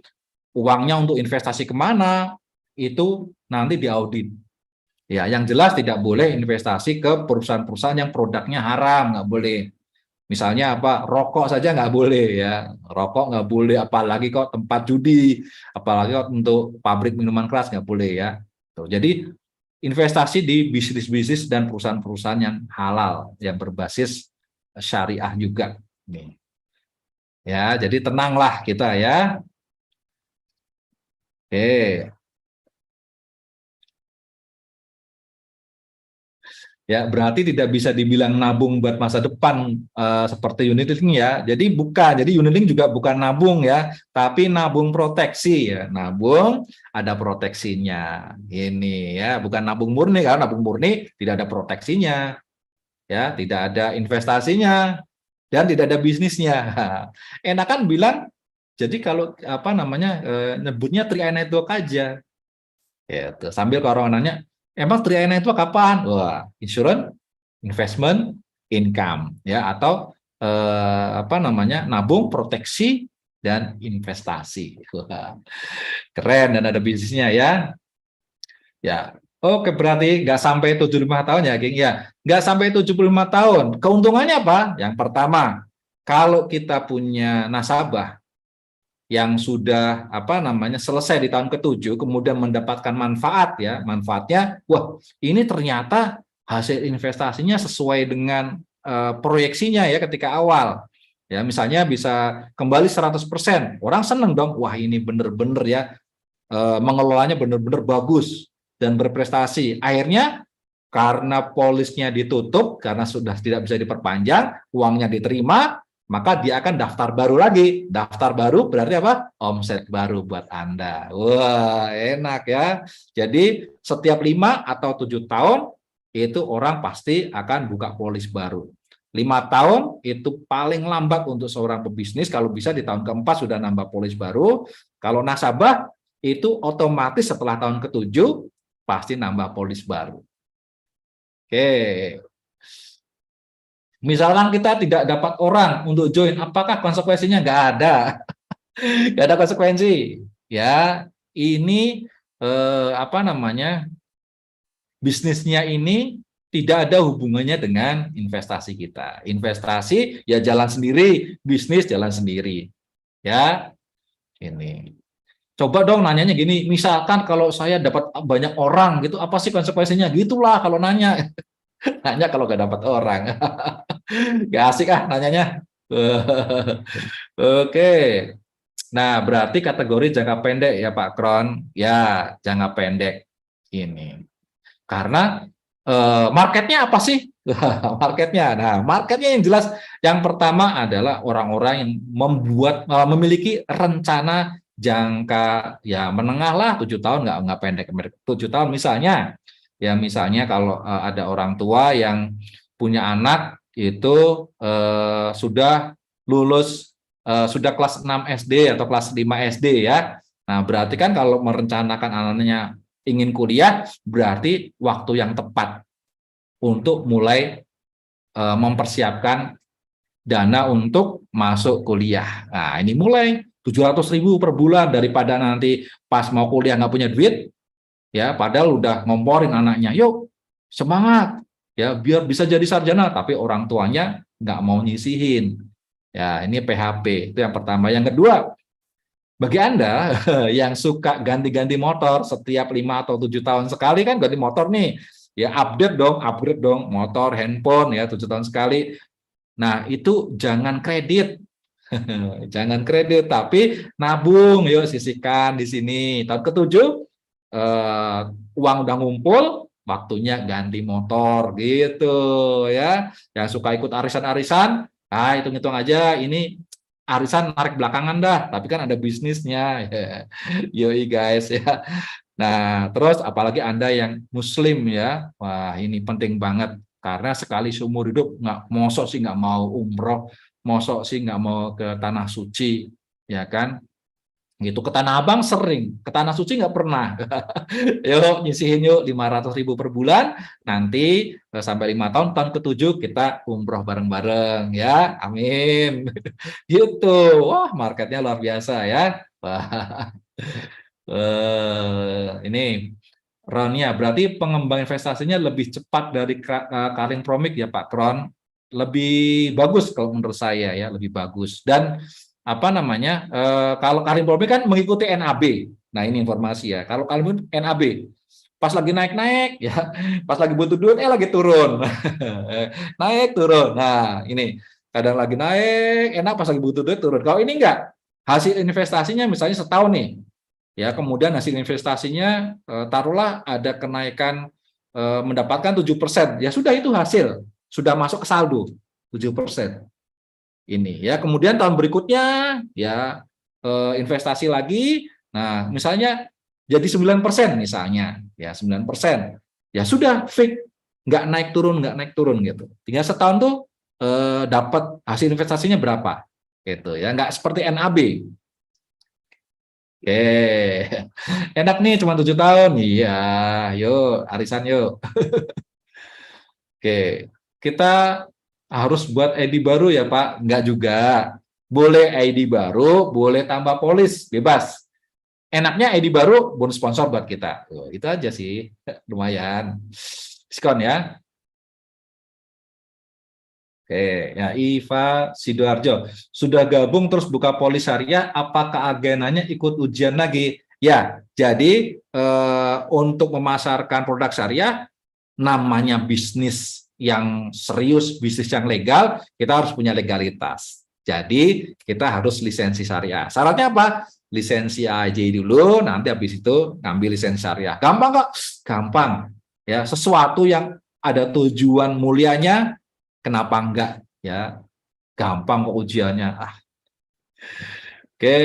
uangnya untuk investasi kemana itu nanti diaudit. Ya, yang jelas tidak boleh investasi ke perusahaan-perusahaan yang produknya haram, nggak boleh. Misalnya apa, rokok saja nggak boleh ya, rokok nggak boleh, apalagi kok tempat judi, apalagi kok untuk pabrik minuman keras nggak boleh ya. Tuh, jadi investasi di bisnis-bisnis dan perusahaan-perusahaan yang halal, yang berbasis syariah juga. Nih. Ya, jadi tenanglah kita ya. Oke. Ya, berarti tidak bisa dibilang nabung buat masa depan seperti unit link ya. Jadi bukan, jadi unit link juga bukan nabung ya, tapi nabung proteksi ya. Nabung ada proteksinya. Ini ya, bukan nabung murni, karena nabung murni tidak ada proteksinya. Ya, tidak ada investasinya dan tidak ada bisnisnya. Enakan bilang jadi kalau apa namanya nyebutnya 3i network aja. Ya, sambil kalau orang nanya, emang Triana itu kapan? Wah, insurance, investment, income, ya atau apa namanya nabung, proteksi, dan investasi. Wah, keren dan ada bisnisnya ya. Ya, oke berarti nggak sampai 75 tahun ya, Geng. Ya, nggak sampai 75 tahun. Keuntungannya apa? Yang pertama, kalau kita punya nasabah yang sudah apa namanya selesai di tahun ke-7 kemudian mendapatkan manfaat ya, manfaatnya wah ini ternyata hasil investasinya sesuai dengan proyeksinya ya ketika awal. Ya misalnya bisa kembali 100%. Orang seneng dong, wah ini bener-bener ya mengelolanya bener-bener bagus dan berprestasi. Akhirnya karena polisnya ditutup karena sudah tidak bisa diperpanjang, uangnya diterima, maka dia akan daftar baru lagi. Daftar baru berarti apa? Omset baru buat Anda. Wah, enak ya. Jadi setiap 5 atau 7 tahun itu orang pasti akan buka polis baru. 5 tahun itu paling lambat untuk seorang pebisnis, kalau bisa di tahun ke-4 sudah nambah polis baru. Kalau nasabah itu otomatis setelah tahun ke-7 pasti nambah polis baru. Oke. Misalkan kita tidak dapat orang untuk join, apakah konsekuensinya? Nggak ada. Nggak ada konsekuensi. Ya, ini apa namanya bisnisnya ini tidak ada hubungannya dengan investasi kita. Investasi ya jalan sendiri, bisnis jalan sendiri. Ya, ini. Coba dong nanyanya gini, misalkan kalau saya dapat banyak orang gitu, apa sih konsekuensinya? Gitulah kalau nanya. Nanya kalau nggak dapat orang. Gak asik ah nanyanya. Oke. Nah, berarti kategori jangka pendek ya Pak Kron. Ya, jangka pendek ini. Karena marketnya apa sih? Marketnya. Nah, marketnya yang jelas yang pertama adalah orang-orang yang memiliki rencana jangka ya menengah lah, 7 tahun, nggak pendek. 7 tahun misalnya, ya misalnya kalau ada orang tua yang punya anak itu sudah lulus, sudah kelas 6 SD atau kelas 5 SD ya. Nah, berarti kan kalau merencanakan anaknya ingin kuliah, berarti waktu yang tepat untuk mulai mempersiapkan dana untuk masuk kuliah. Nah, ini mulai 700.000 per bulan, daripada nanti pas mau kuliah nggak punya duit, ya padahal udah ngomporin anaknya, yuk semangat, ya biar bisa jadi sarjana, tapi orang tuanya nggak mau nyisihin. Ya, ini PHP, itu yang pertama. Yang kedua, bagi Anda yang suka ganti-ganti motor setiap 5 atau 7 tahun sekali, kan ganti motor nih, ya upgrade dong, motor, handphone, ya 7 tahun sekali. Nah, itu jangan kredit. Jangan kredit, tapi nabung, yuk sisihkan di sini. Tahun ketujuh, uang udah ngumpul, waktunya ganti motor, gitu ya. Yang suka ikut arisan-arisan, hitung-hitung aja, ini arisan narik belakangan dah, tapi kan ada bisnisnya. Yoi guys ya. Nah, terus apalagi Anda yang Muslim ya, wah ini penting banget, karena sekali seumur hidup nggak, mosok sih nggak mau umroh, mosok sih nggak mau ke tanah suci, ya kan? Gitu, ke Tanah Abang sering, ke Tanah Suci nggak pernah. Yuk nyisihin yuk 500.000 per bulan, nanti sampai 5 tahun, tahun ketujuh kita umroh bareng-bareng ya, amin. Gitu, wah marketnya luar biasa ya. Wah. Ini Ron-nya, berarti pengembang investasinya lebih cepat dari Karin Promik ya Pak Kron, lebih bagus kalau menurut saya ya, lebih bagus. Dan apa namanya, kalau Karin Promik kan mengikuti NAB. Nah ini informasi ya, kalau Karin NAB pas lagi naik-naik ya, pas lagi butuh duit lagi turun. Naik turun. Nah ini kadang lagi naik enak, pas lagi butuh duit turun. Kalau ini enggak, hasil investasinya misalnya setahun nih ya, kemudian hasil investasinya taruhlah ada kenaikan, mendapatkan 7%, ya sudah, itu hasil sudah masuk ke saldo 7% ini ya. Kemudian tahun berikutnya ya investasi lagi, nah misalnya jadi 9% misalnya ya, 9% ya sudah fix, nggak naik turun gitu, tinggal setahun tuh dapat hasil investasinya berapa gitu ya, nggak seperti NAB. Oke, enak nih cuma 7 tahun. Iya, yuk arisan yuk. Oke, kita harus buat ID baru ya Pak? Enggak juga. Boleh ID baru, boleh tambah polis, bebas. Enaknya ID baru, bonus sponsor buat kita. Tuh, itu aja sih, lumayan. Diskon ya. Oke, ya Iva Sidoarjo, sudah gabung terus buka polis syariah, apakah agenanya ikut ujian lagi? Ya, jadi untuk memasarkan produk syariah, namanya bisnis yang serius, bisnis yang legal, kita harus punya legalitas. Jadi kita harus lisensi syariah. Syaratnya apa? Lisensi AJ dulu, nanti habis itu ngambil lisensi syariah. Gampang kok? Gampang. Ya, sesuatu yang ada tujuan mulianya, kenapa enggak ya, gampang kok ujiannya. Oke,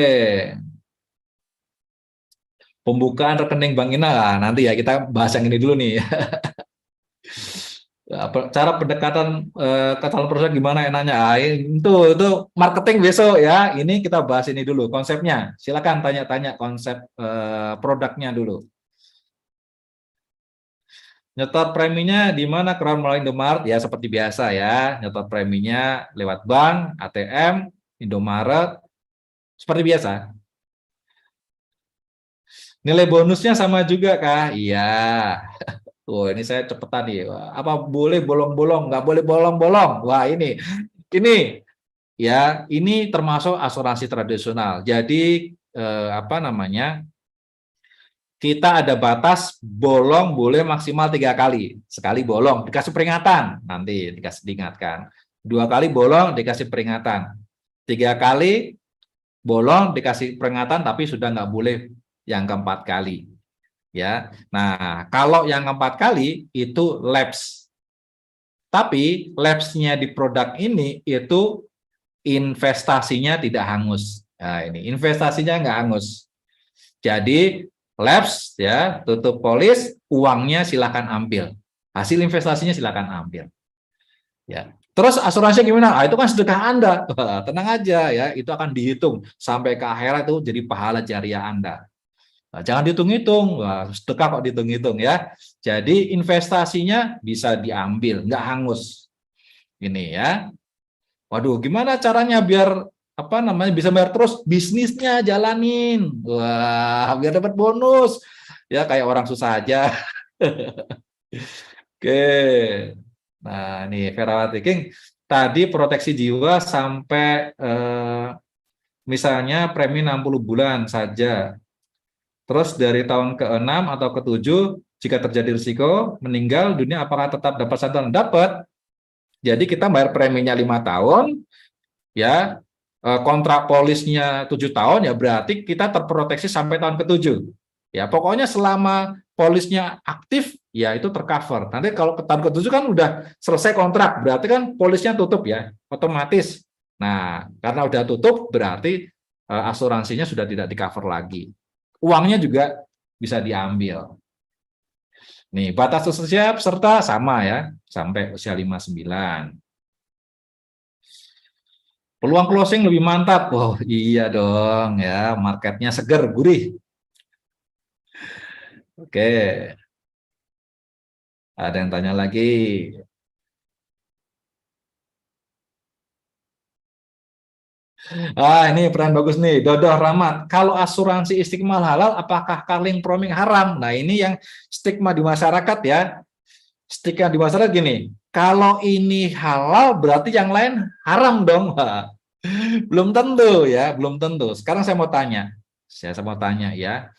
pembukaan rekening Bank Ina, nanti ya kita bahas yang ini dulu nih. Cara pendekatan ke calon produk gimana enaknya, itu marketing besok ya, ini kita bahas ini dulu konsepnya. Silakan tanya-tanya konsep produknya dulu. Nyetor preminya di mana? Crown melalui Indomaret ya, seperti biasa ya. Nyetor preminya lewat bank, ATM, Indomaret, seperti biasa. Nilai bonusnya sama juga kah? Iya. Tuh, ini saya cepetan nih. Apa boleh bolong-bolong? Nggak boleh bolong-bolong. Wah, ini ya, ini termasuk asuransi tradisional. Jadi apa namanya? Kita ada batas bolong boleh maksimal 3 kali. Sekali bolong dikasih peringatan, nanti dikasih diingatkan. 2 kali bolong dikasih peringatan. 3 kali bolong dikasih peringatan, tapi sudah nggak boleh yang keempat kali. Ya, nah kalau yang keempat kali itu lapse. Tapi lapse-nya di produk ini itu investasinya tidak hangus. Nah, ini investasinya nggak hangus. Jadi lapse ya, tutup polis, uangnya silakan ambil. Hasil investasinya silakan ambil. Ya. Terus asuransi gimana? Ah, itu kan sedekah Anda. Tenang aja ya, itu akan dihitung sampai ke akhirat itu jadi pahala jariah Anda. Nah, jangan dihitung-hitung, sedekah kok dihitung-hitung ya. Jadi investasinya bisa diambil, nggak hangus. Ini ya. Waduh, gimana caranya biar apa namanya bisa bayar terus? Bisnisnya jalanin. Wah, biar dapat bonus. Ya kayak orang susah aja. Oke. Nah, ini Ferawati King tadi proteksi jiwa sampai misalnya premi 60 bulan saja. Terus dari tahun ke-6 atau ke-7 jika terjadi risiko meninggal dunia apakah tetap dapat santunan? Dapat. Jadi kita bayar preminya 5 tahun ya. Kontrak polisnya 7 tahun ya berarti kita terproteksi sampai tahun ke-7. Ya, pokoknya selama polisnya aktif ya itu tercover. Nanti kalau ke tahun ke-7 kan udah selesai kontrak, berarti kan polisnya tutup ya, otomatis. Nah, karena udah tutup berarti asuransinya sudah tidak di-cover lagi. Uangnya juga bisa diambil. Nih, batas usia peserta sama ya, sampai usia 59. Peluang closing lebih mantap. Oh, iya dong ya, marketnya seger, gurih. Oke. Ada yang tanya lagi? Ah, ini peran bagus nih, Dodoh Rahmat. Kalau asuransi Istiqmal halal, apakah Carling Proming haram? Nah, ini yang stigma di masyarakat ya. Stigma di masyarakat gini, kalau ini halal berarti yang lain haram dong. Wah, belum tentu ya, belum tentu. Sekarang saya mau tanya, ya,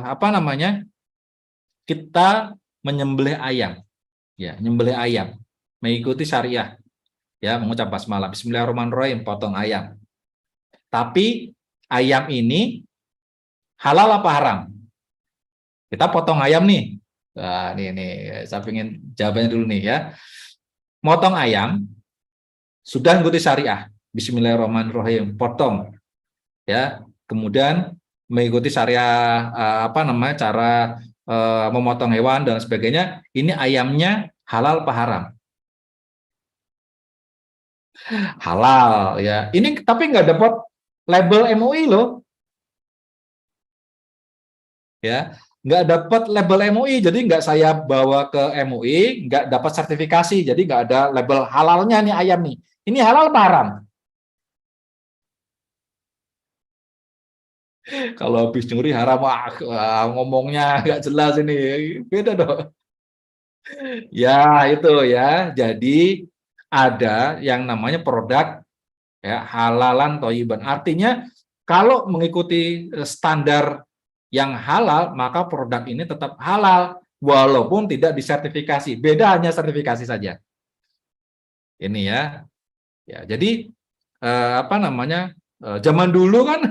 apa namanya? Kita menyembelih ayam, ya, menyembelih ayam, mengikuti syariah, ya, mengucap basmalah, Bismillahirrahmanirrahim, potong ayam. Tapi ayam ini halal apa haram? Kita potong ayam nih. Nah, nih, saya ingin jawabannya dulu nih ya. Motong ayam sudah mengikuti syariah. Bismillahirrahmanirrahim, potong ya. Kemudian mengikuti syariah apa namanya cara memotong hewan dan sebagainya. Ini ayamnya halal apa haram? Halal ya. Ini tapi nggak dapat label MUI loh. Ya, nggak dapat label MUI, jadi nggak saya bawa ke MUI, nggak dapat sertifikasi, jadi nggak ada label halalnya nih ayam nih. Ini halal apa haram? Kalau habis nyuri haram, ngomongnya nggak jelas ini, beda dong. Ya itu ya, jadi ada yang namanya produk ya halalan toyiban. Artinya kalau mengikuti standar yang halal, maka produk ini tetap halal walaupun tidak disertifikasi. Beda hanya sertifikasi saja. Ini ya. Ya, jadi apa namanya? Zaman dulu kan,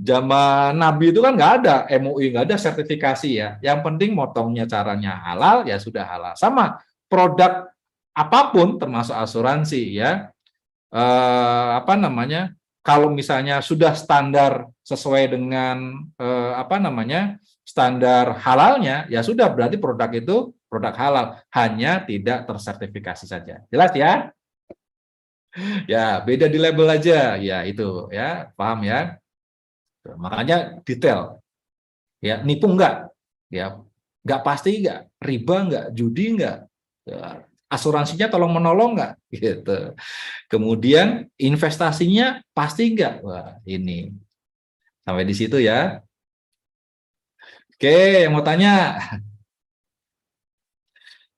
zaman Nabi itu kan nggak ada MUI, nggak ada sertifikasi ya. Yang penting motongnya caranya halal ya sudah halal. Sama produk apapun termasuk asuransi ya. Apa namanya? Kalau misalnya sudah standar sesuai dengan apa namanya standar halalnya, ya sudah berarti produk itu produk halal, hanya tidak tersertifikasi saja. Jelas ya? Ya beda di label aja, ya itu ya paham ya. Makanya detail, ya nipu enggak, ya enggak pasti enggak, riba enggak, judi enggak, ya, asuransinya tolong menolong enggak, gitu. Kemudian investasinya pasti enggak? Wah, ini. Sampai di situ ya. Oke, yang mau tanya.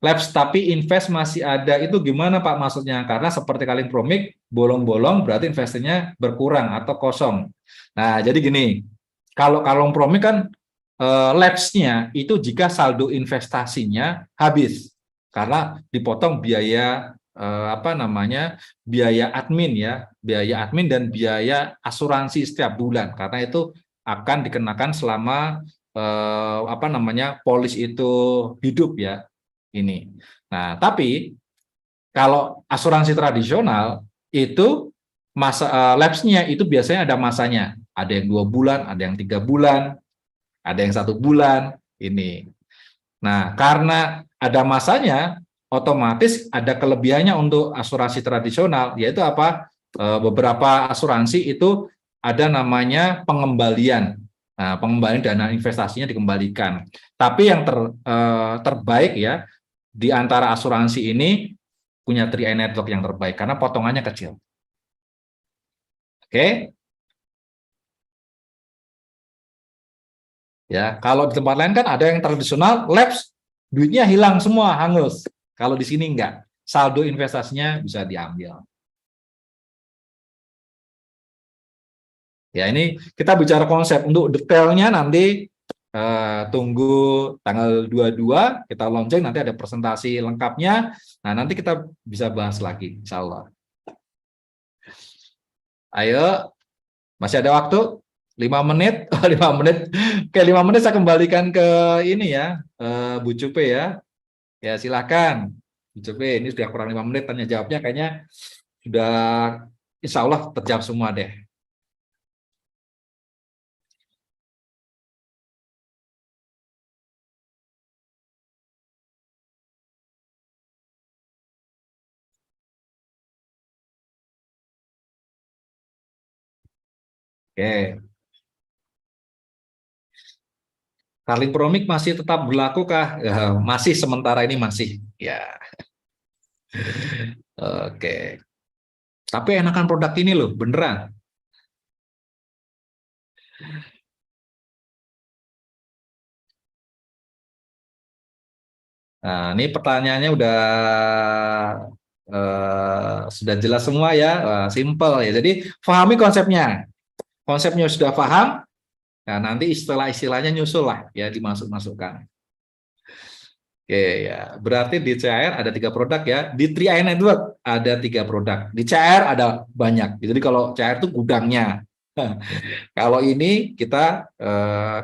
Labs tapi invest masih ada itu gimana Pak maksudnya? Karena seperti Carling Promik bolong-bolong berarti investasinya berkurang atau kosong. Nah, jadi gini. Kalau Carling Promik kan lapsnya itu jika saldo investasinya habis karena dipotong biaya apa namanya biaya admin ya, biaya admin dan biaya asuransi setiap bulan karena itu akan dikenakan selama apa namanya polis itu hidup ya ini. Nah, tapi kalau asuransi tradisional itu masa lapsnya itu biasanya ada masanya. Ada yang 2 bulan, ada yang 3 bulan, ada yang 1 bulan ini. Nah, karena ada masanya, otomatis ada kelebihannya untuk asuransi tradisional, yaitu apa? Beberapa asuransi itu ada namanya pengembalian. Nah, pengembalian dana investasinya dikembalikan. Tapi yang terbaik ya, di antara asuransi ini punya 3i Network yang terbaik karena potongannya kecil. Oke? Ya, kalau di tempat lain kan ada yang tradisional, lapse, duitnya hilang semua, hangus. Kalau di sini enggak, saldo investasinya bisa diambil. Ya, ini kita bicara konsep. Untuk detailnya nanti tunggu tanggal 22 kita launching, nanti ada presentasi lengkapnya. Nah, nanti kita bisa bahas lagi, insya Allah. Ayo, masih ada waktu? 5 menit? 5 menit. Oke, 5 menit saya kembalikan ke ini ya, Bu Cupe ya. Ya, silakan. Bu Cupe, ini sudah kurang 5 menit tanya jawabnya, kayaknya sudah insya Allah terjawab semua deh. Oke. Starlink Promik masih tetap berlaku kah? Ya, masih, sementara ini masih. Ya. Oke. Tapi enakan produk ini loh, beneran. Nah, ini pertanyaannya sudah jelas semua ya, simple ya. Jadi pahami konsepnya. Konsepnya sudah paham, nah nanti istilah-istilahnya nyusul lah ya, dimasuk-masukkan. Oke ya, berarti di CR ada 3 produk ya. Di 3i Network ada 3 produk. Di CR ada banyak. Jadi kalau CR itu gudangnya. Kalau ini kita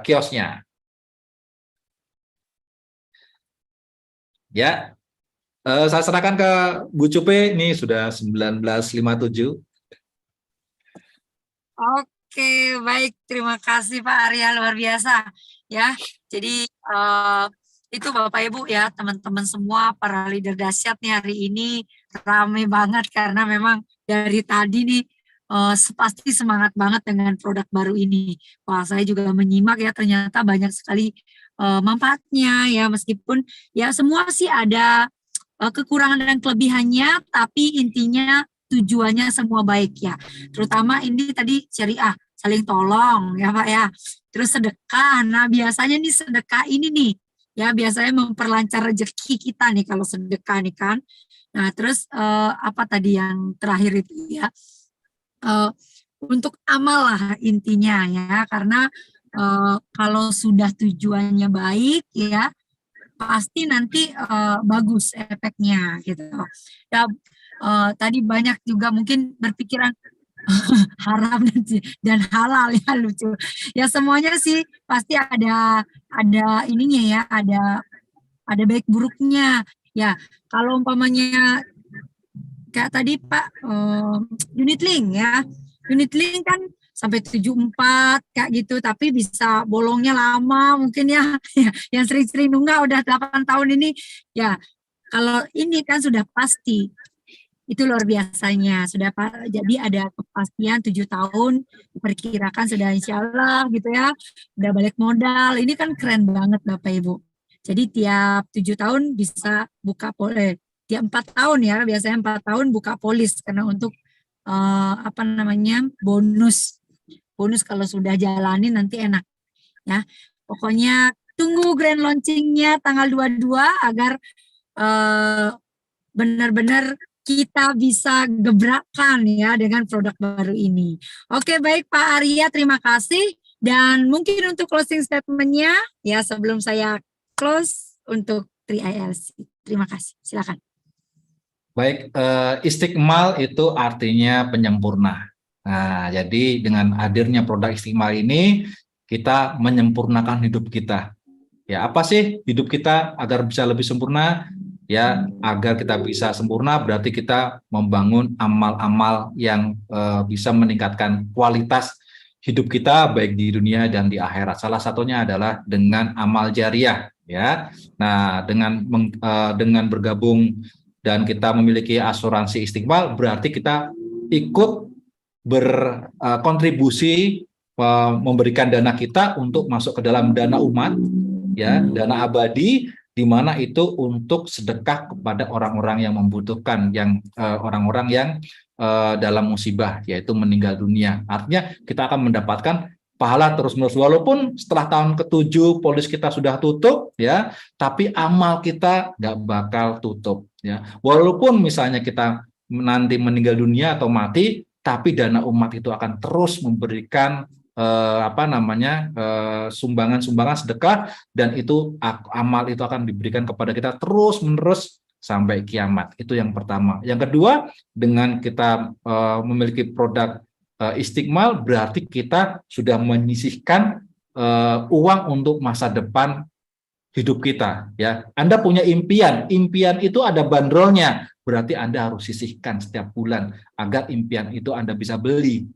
kiosnya. Ya, saya serahkan ke Bu Cupe, ini sudah 19.57. Oke, baik. Terima kasih Pak Arya, luar biasa. Ya, jadi itu Bapak Ibu ya, teman-teman semua, para leader dahsyat nih hari ini rame banget karena memang dari tadi nih pasti semangat banget dengan produk baru ini. Wah, saya juga menyimak ya, ternyata banyak sekali manfaatnya ya, meskipun ya semua sih ada kekurangan dan kelebihannya, tapi intinya tujuannya semua baik ya. Terutama ini tadi syariah, saling tolong ya Pak ya. Terus sedekah, nah biasanya nih sedekah ini nih, ya biasanya memperlancar rezeki kita nih kalau sedekah nih kan. Nah terus apa tadi yang terakhir itu ya, untuk amal lah intinya ya, karena kalau sudah tujuannya baik ya, pasti nanti bagus efeknya gitu. Ya, tadi banyak juga mungkin berpikiran haram dan halal ya, lucu. Ya semuanya sih pasti ada ininya ya, ada baik buruknya. Ya, kalau umpamanya kayak tadi Pak unit link ya. Unit link kan sampai 74 kayak gitu, tapi bisa bolongnya lama mungkin ya. Yang sering-sering nunggak udah 8 tahun ini ya. Kalau ini kan sudah pasti, itu luar biasanya. Sudah jadi ada kepastian 7 tahun, diperkirakan sudah insya Allah gitu ya, udah balik modal. Ini kan keren banget Bapak Ibu. Jadi tiap 7 tahun bisa buka tiap 4 tahun ya, biasanya 4 tahun buka polis karena untuk apa namanya, bonus kalau sudah jalanin nanti enak ya. Pokoknya tunggu grand launchingnya tanggal 22 agar benar-benar kita bisa gebrakan ya dengan produk baru ini. Oke, baik Pak Arya, terima kasih. Dan mungkin untuk closing statement-nya ya, sebelum saya close untuk 3ILC. Terima kasih, silakan. Baik, istiqmal itu artinya penyempurna. Nah, jadi dengan hadirnya produk istiqmal ini, kita menyempurnakan hidup kita. Ya, apa sih hidup kita agar bisa lebih sempurna? Ya, agar kita bisa sempurna berarti kita membangun amal-amal yang bisa meningkatkan kualitas hidup kita baik di dunia dan di akhirat. Salah satunya adalah dengan amal jariah, ya. Nah, dengan bergabung dan kita memiliki asuransi Istiqmal, berarti kita ikut berkontribusi memberikan dana kita untuk masuk ke dalam dana umat, ya, dana abadi, di mana itu untuk sedekah kepada orang-orang yang membutuhkan, yang orang-orang yang dalam musibah, yaitu meninggal dunia. Artinya kita akan mendapatkan pahala terus-menerus, walaupun setelah tahun ke-7 polis kita sudah tutup, ya, tapi amal kita nggak bakal tutup, ya. Walaupun misalnya kita nanti meninggal dunia atau mati, tapi dana umat itu akan terus memberikan sumbangan-sumbangan sedekah, dan itu amal itu akan diberikan kepada kita terus menerus sampai kiamat. Itu yang pertama. Yang kedua, dengan kita memiliki produk Istiqmal, berarti kita sudah menyisihkan uang untuk masa depan hidup kita, ya. Anda punya impian itu ada bandrolnya, berarti Anda harus sisihkan setiap bulan agar impian itu Anda bisa beli.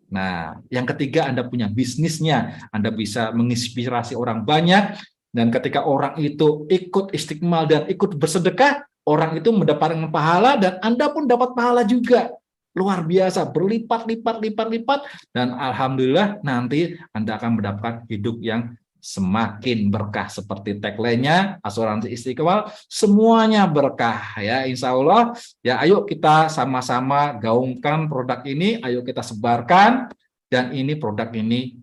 Nah, yang ketiga, Anda punya bisnisnya, Anda bisa menginspirasi orang banyak, dan ketika orang itu ikut Istiqmal dan ikut bersedekah, orang itu mendapatkan pahala dan Anda pun dapat pahala juga. Luar biasa, berlipat-lipat, dan alhamdulillah nanti Anda akan mendapatkan hidup yang semakin berkah, seperti tagline-nya asuransi Istiqmal, semuanya berkah, ya, insya Allah. Ya, ayo kita sama-sama gaungkan produk ini, ayo kita sebarkan, dan ini produk ini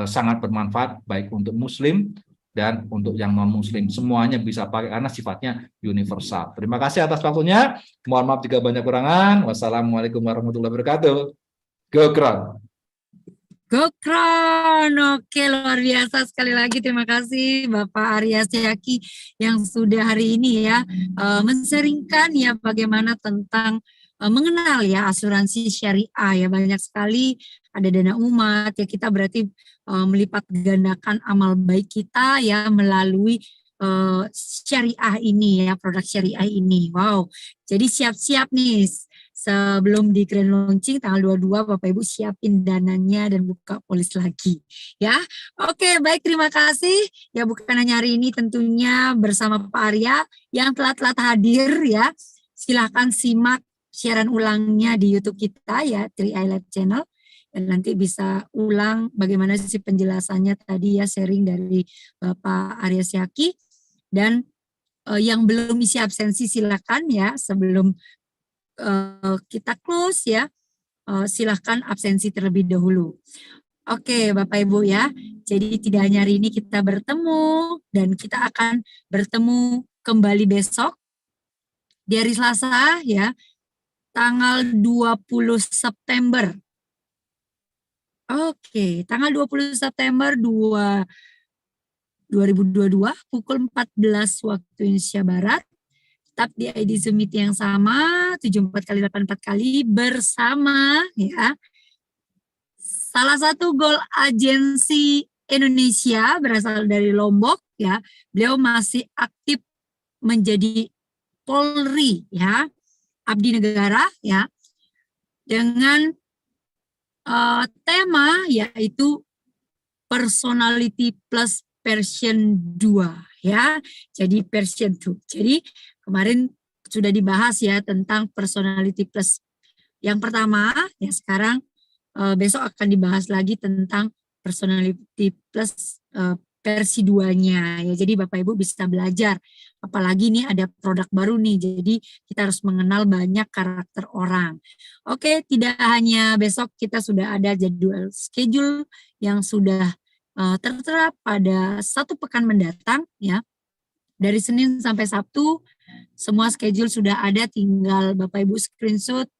sangat bermanfaat baik untuk muslim dan untuk yang non muslim, semuanya bisa pakai karena sifatnya universal. Terima kasih atas waktunya, mohon maaf jika banyak kurangan. Wassalamualaikum warahmatullahi wabarakatuh. Go Crown. Gokron, oke, luar biasa sekali lagi. Terima kasih Bapak Arya Syaki yang sudah hari ini ya men-sharingkan ya bagaimana tentang mengenal ya asuransi syariah ya. Banyak sekali ada dana umat ya, kita berarti melipat gandakan amal baik kita ya melalui syariah ini ya, produk syariah ini. Wow, jadi siap-siap nih sebelum di grand launching tanggal 22, Bapak Ibu siapin dananya dan buka polis lagi ya. Oke, baik, terima kasih ya, bukan hanya hari ini tentunya bersama Pak Arya yang telah hadir ya. Silahkan simak siaran ulangnya di YouTube kita ya, 3i Live Channel, dan nanti bisa ulang bagaimana sih penjelasannya tadi ya, sharing dari Bapak Arya Syaki. Dan yang belum isi absensi silakan ya, sebelum kita close ya, silahkan absensi terlebih dahulu. Oke Bapak Ibu ya, jadi tidak hanya hari ini kita bertemu, dan kita akan bertemu kembali besok di hari Selasa ya, tanggal 20 September. Oke, tanggal 20 September 2022 pukul 14 waktu Indonesia Barat. Tetap di ID Zoom meeting yang sama, 74x84 bersama ya. Salah satu goal agensi Indonesia berasal dari Lombok ya. Beliau masih aktif menjadi Polri ya, abdi negara ya. Dengan tema yaitu personality plus version 2 ya. Jadi version 2. Jadi kemarin sudah dibahas ya tentang personality plus yang pertama, ya sekarang besok akan dibahas lagi tentang personality plus versi 2-nya ya. Jadi Bapak Ibu bisa belajar, apalagi nih ada produk baru nih, jadi kita harus mengenal banyak karakter orang. Oke, tidak hanya besok, kita sudah ada jadwal schedule yang sudah tertera pada 1 pekan mendatang ya. Dari Senin sampai Sabtu, semua schedule sudah ada, tinggal Bapak Ibu screenshot,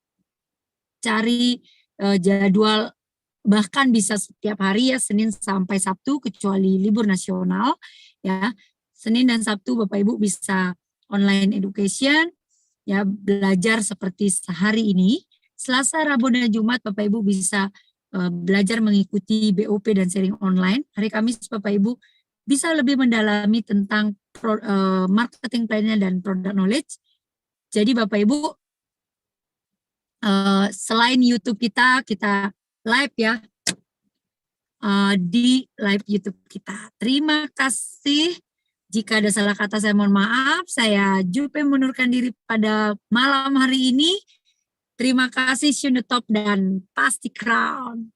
cari jadwal, bahkan bisa setiap hari ya, Senin sampai Sabtu, kecuali libur nasional ya. Senin dan Sabtu Bapak Ibu bisa online education ya, belajar seperti sehari ini. Selasa, Rabu, dan Jumat Bapak Ibu bisa belajar mengikuti BOP dan sharing online. Hari Kamis Bapak Ibu bisa lebih mendalami tentang marketing plan-nya dan product knowledge. Jadi Bapak Ibu, selain YouTube kita live ya, di live YouTube kita. Terima kasih. Jika ada salah kata saya mohon maaf. Saya Jupe mengundurkan diri pada malam hari ini. Terima kasih Shun the Top dan Pasti Crown.